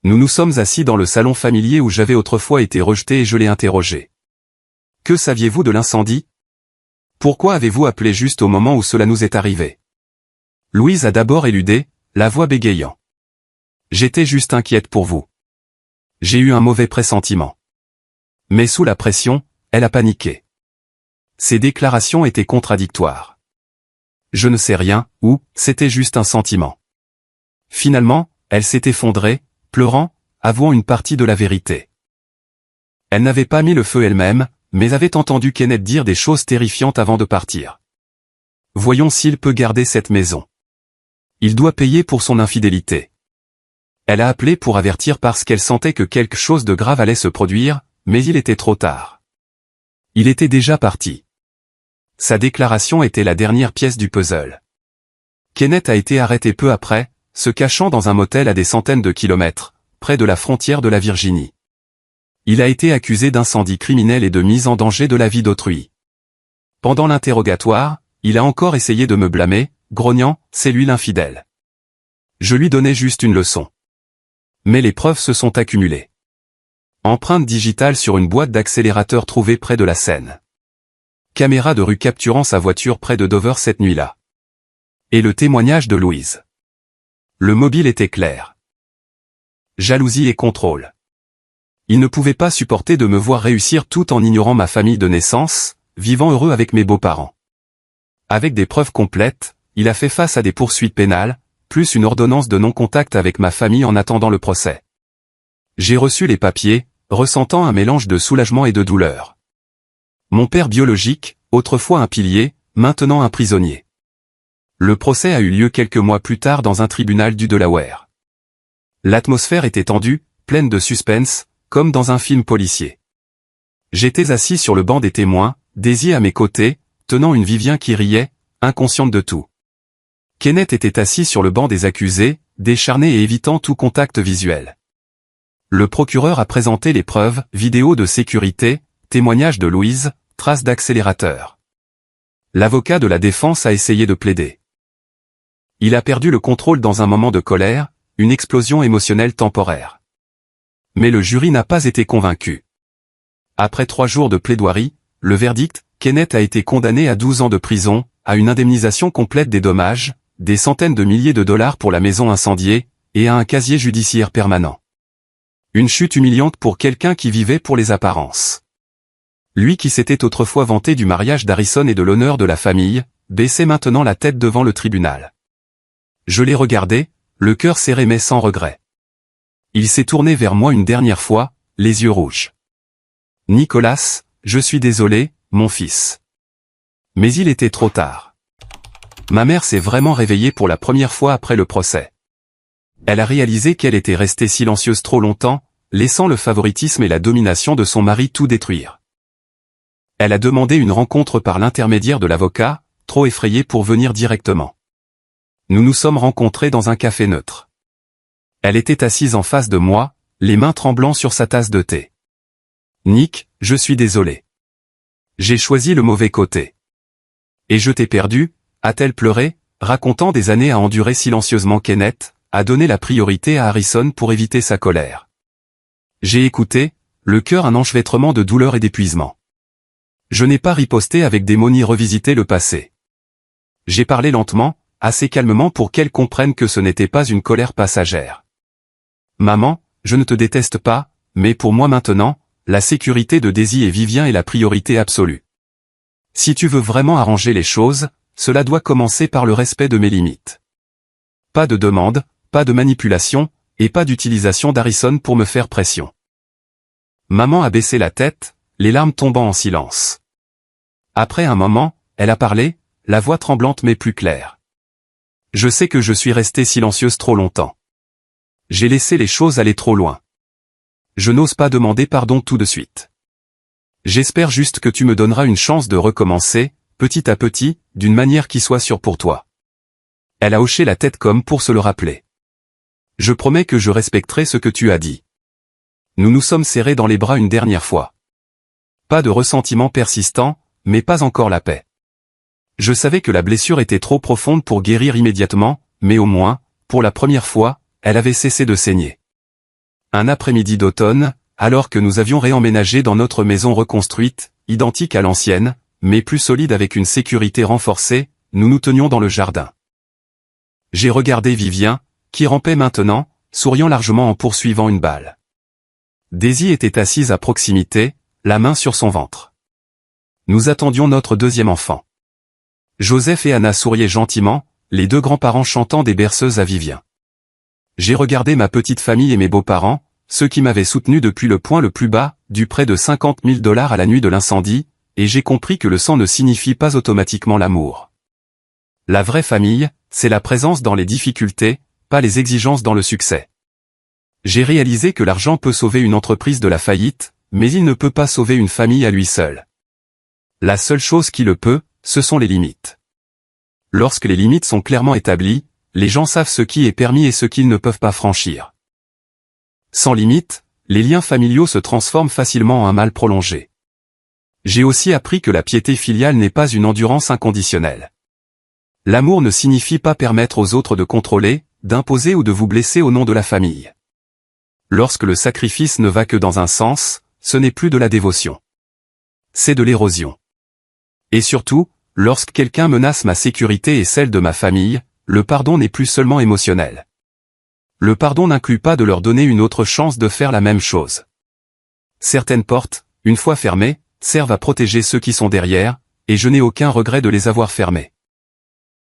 Nous nous sommes assis dans le salon familier où j'avais autrefois été rejeté et je l'ai interrogé. Que saviez-vous de l'incendie? Pourquoi avez-vous appelé juste au moment où cela nous est arrivé? Louise a d'abord éludé, la voix bégayant. J'étais juste inquiète pour vous. J'ai eu un mauvais pressentiment. Mais sous la pression, elle a paniqué. Ses déclarations étaient contradictoires. Je ne sais rien, ou, c'était juste un sentiment. Finalement, elle s'est effondrée, pleurant, avouant une partie de la vérité. Elle n'avait pas mis le feu elle-même, mais avait entendu Kenneth dire des choses terrifiantes avant de partir. Voyons s'il peut garder cette maison. Il doit payer pour son infidélité. Elle a appelé pour avertir parce qu'elle sentait que quelque chose de grave allait se produire, mais il était trop tard. Il était déjà parti. Sa déclaration était la dernière pièce du puzzle. Kenneth a été arrêté peu après, se cachant dans un motel à des centaines de kilomètres, près de la frontière de la Virginie. Il a été accusé d'incendie criminel et de mise en danger de la vie d'autrui. Pendant l'interrogatoire, il a encore essayé de me blâmer, grognant, c'est lui l'infidèle. Je lui donnais juste une leçon. Mais les preuves se sont accumulées. Empreinte digitale sur une boîte d'accélérateur trouvée près de la Seine. Caméra de rue capturant sa voiture près de Dover cette nuit-là. Et le témoignage de Louise. Le mobile était clair. Jalousie et contrôle. Il ne pouvait pas supporter de me voir réussir tout en ignorant ma famille de naissance, vivant heureux avec mes beaux-parents. Avec des preuves complètes, il a fait face à des poursuites pénales, plus une ordonnance de non-contact avec ma famille en attendant le procès. J'ai reçu les papiers, ressentant un mélange de soulagement et de douleur. Mon père biologique, autrefois un pilier, maintenant un prisonnier. Le procès a eu lieu quelques mois plus tard dans un tribunal du Delaware. L'atmosphère était tendue, pleine de suspense, comme dans un film policier. J'étais assis sur le banc des témoins, Daisy à mes côtés, tenant une Vivien qui riait, inconsciente de tout. Kenneth était assis sur le banc des accusés, décharné et évitant tout contact visuel. Le procureur a présenté les preuves, vidéos de sécurité, témoignages de Louise, traces d'accélérateur. L'avocat de la défense a essayé de plaider. Il a perdu le contrôle dans un moment de colère, une explosion émotionnelle temporaire. Mais le jury n'a pas été convaincu. Après 3 jours de plaidoirie, le verdict, Kenneth a été condamné à 12 ans de prison, à une indemnisation complète des dommages, des centaines de milliers de dollars pour la maison incendiée, et à un casier judiciaire permanent. Une chute humiliante pour quelqu'un qui vivait pour les apparences. Lui qui s'était autrefois vanté du mariage d'Harrison et de l'honneur de la famille, baissait maintenant la tête devant le tribunal. Je l'ai regardé, le cœur serré mais sans regret. Il s'est tourné vers moi une dernière fois, les yeux rouges. « Nicolas, je suis désolé, mon fils. » Mais il était trop tard. Ma mère s'est vraiment réveillée pour la première fois après le procès. Elle a réalisé qu'elle était restée silencieuse trop longtemps, laissant le favoritisme et la domination de son mari tout détruire. Elle a demandé une rencontre par l'intermédiaire de l'avocat, trop effrayée pour venir directement. Nous nous sommes rencontrés dans un café neutre. Elle était assise en face de moi, les mains tremblant sur sa tasse de thé. « Nick, je suis désolé. J'ai choisi le mauvais côté. Et je t'ai perdu », a-t-elle pleuré, racontant des années à endurer silencieusement Kenneth, a donné la priorité à Harrison pour éviter sa colère. J'ai écouté, le cœur un enchevêtrement de douleur et d'épuisement. Je n'ai pas riposté avec des mots ni revisité le passé. J'ai parlé lentement, assez calmement pour qu'elle comprenne que ce n'était pas une colère passagère. Maman, je ne te déteste pas, mais pour moi maintenant, la sécurité de Daisy et Vivien est la priorité absolue. Si tu veux vraiment arranger les choses, cela doit commencer par le respect de mes limites. Pas de demande, pas de manipulation, et pas d'utilisation d'Harrison pour me faire pression. Maman a baissé la tête, les larmes tombant en silence. Après un moment, elle a parlé, la voix tremblante mais plus claire. Je sais que je suis restée silencieuse trop longtemps. J'ai laissé les choses aller trop loin. Je n'ose pas demander pardon tout de suite. J'espère juste que tu me donneras une chance de recommencer, petit à petit, d'une manière qui soit sûre pour toi. Elle a hoché la tête comme pour se le rappeler. Je promets que je respecterai ce que tu as dit. Nous nous sommes serrés dans les bras une dernière fois. Pas de ressentiment persistant, mais pas encore la paix. Je savais que la blessure était trop profonde pour guérir immédiatement, mais au moins, pour la première fois, elle avait cessé de saigner. Un après-midi d'automne, alors que nous avions réemménagé dans notre maison reconstruite, identique à l'ancienne, mais plus solide avec une sécurité renforcée, nous nous tenions dans le jardin. J'ai regardé Vivien, qui rampait maintenant, souriant largement en poursuivant une balle. Daisy était assise à proximité, la main sur son ventre. Nous attendions notre deuxième enfant. Joseph et Anna souriaient gentiment, les deux grands-parents chantant des berceuses à Vivien. J'ai regardé ma petite famille et mes beaux-parents, ceux qui m'avaient soutenu depuis le point le plus bas, du près de 50 000 $ à la nuit de l'incendie, et j'ai compris que le sang ne signifie pas automatiquement l'amour. La vraie famille, c'est la présence dans les difficultés, pas les exigences dans le succès. J'ai réalisé que l'argent peut sauver une entreprise de la faillite, mais il ne peut pas sauver une famille à lui seul. La seule chose qui le peut, ce sont les limites. Lorsque les limites sont clairement établies, les gens savent ce qui est permis et ce qu'ils ne peuvent pas franchir. Sans limite, les liens familiaux se transforment facilement en un mal prolongé. J'ai aussi appris que la piété filiale n'est pas une endurance inconditionnelle. L'amour ne signifie pas permettre aux autres de contrôler, d'imposer ou de vous blesser au nom de la famille. Lorsque le sacrifice ne va que dans un sens, ce n'est plus de la dévotion. C'est de l'érosion. Et surtout, lorsque quelqu'un menace ma sécurité et celle de ma famille, le pardon n'est plus seulement émotionnel. Le pardon n'inclut pas de leur donner une autre chance de faire la même chose. Certaines portes, une fois fermées, servent à protéger ceux qui sont derrière, et je n'ai aucun regret de les avoir fermées.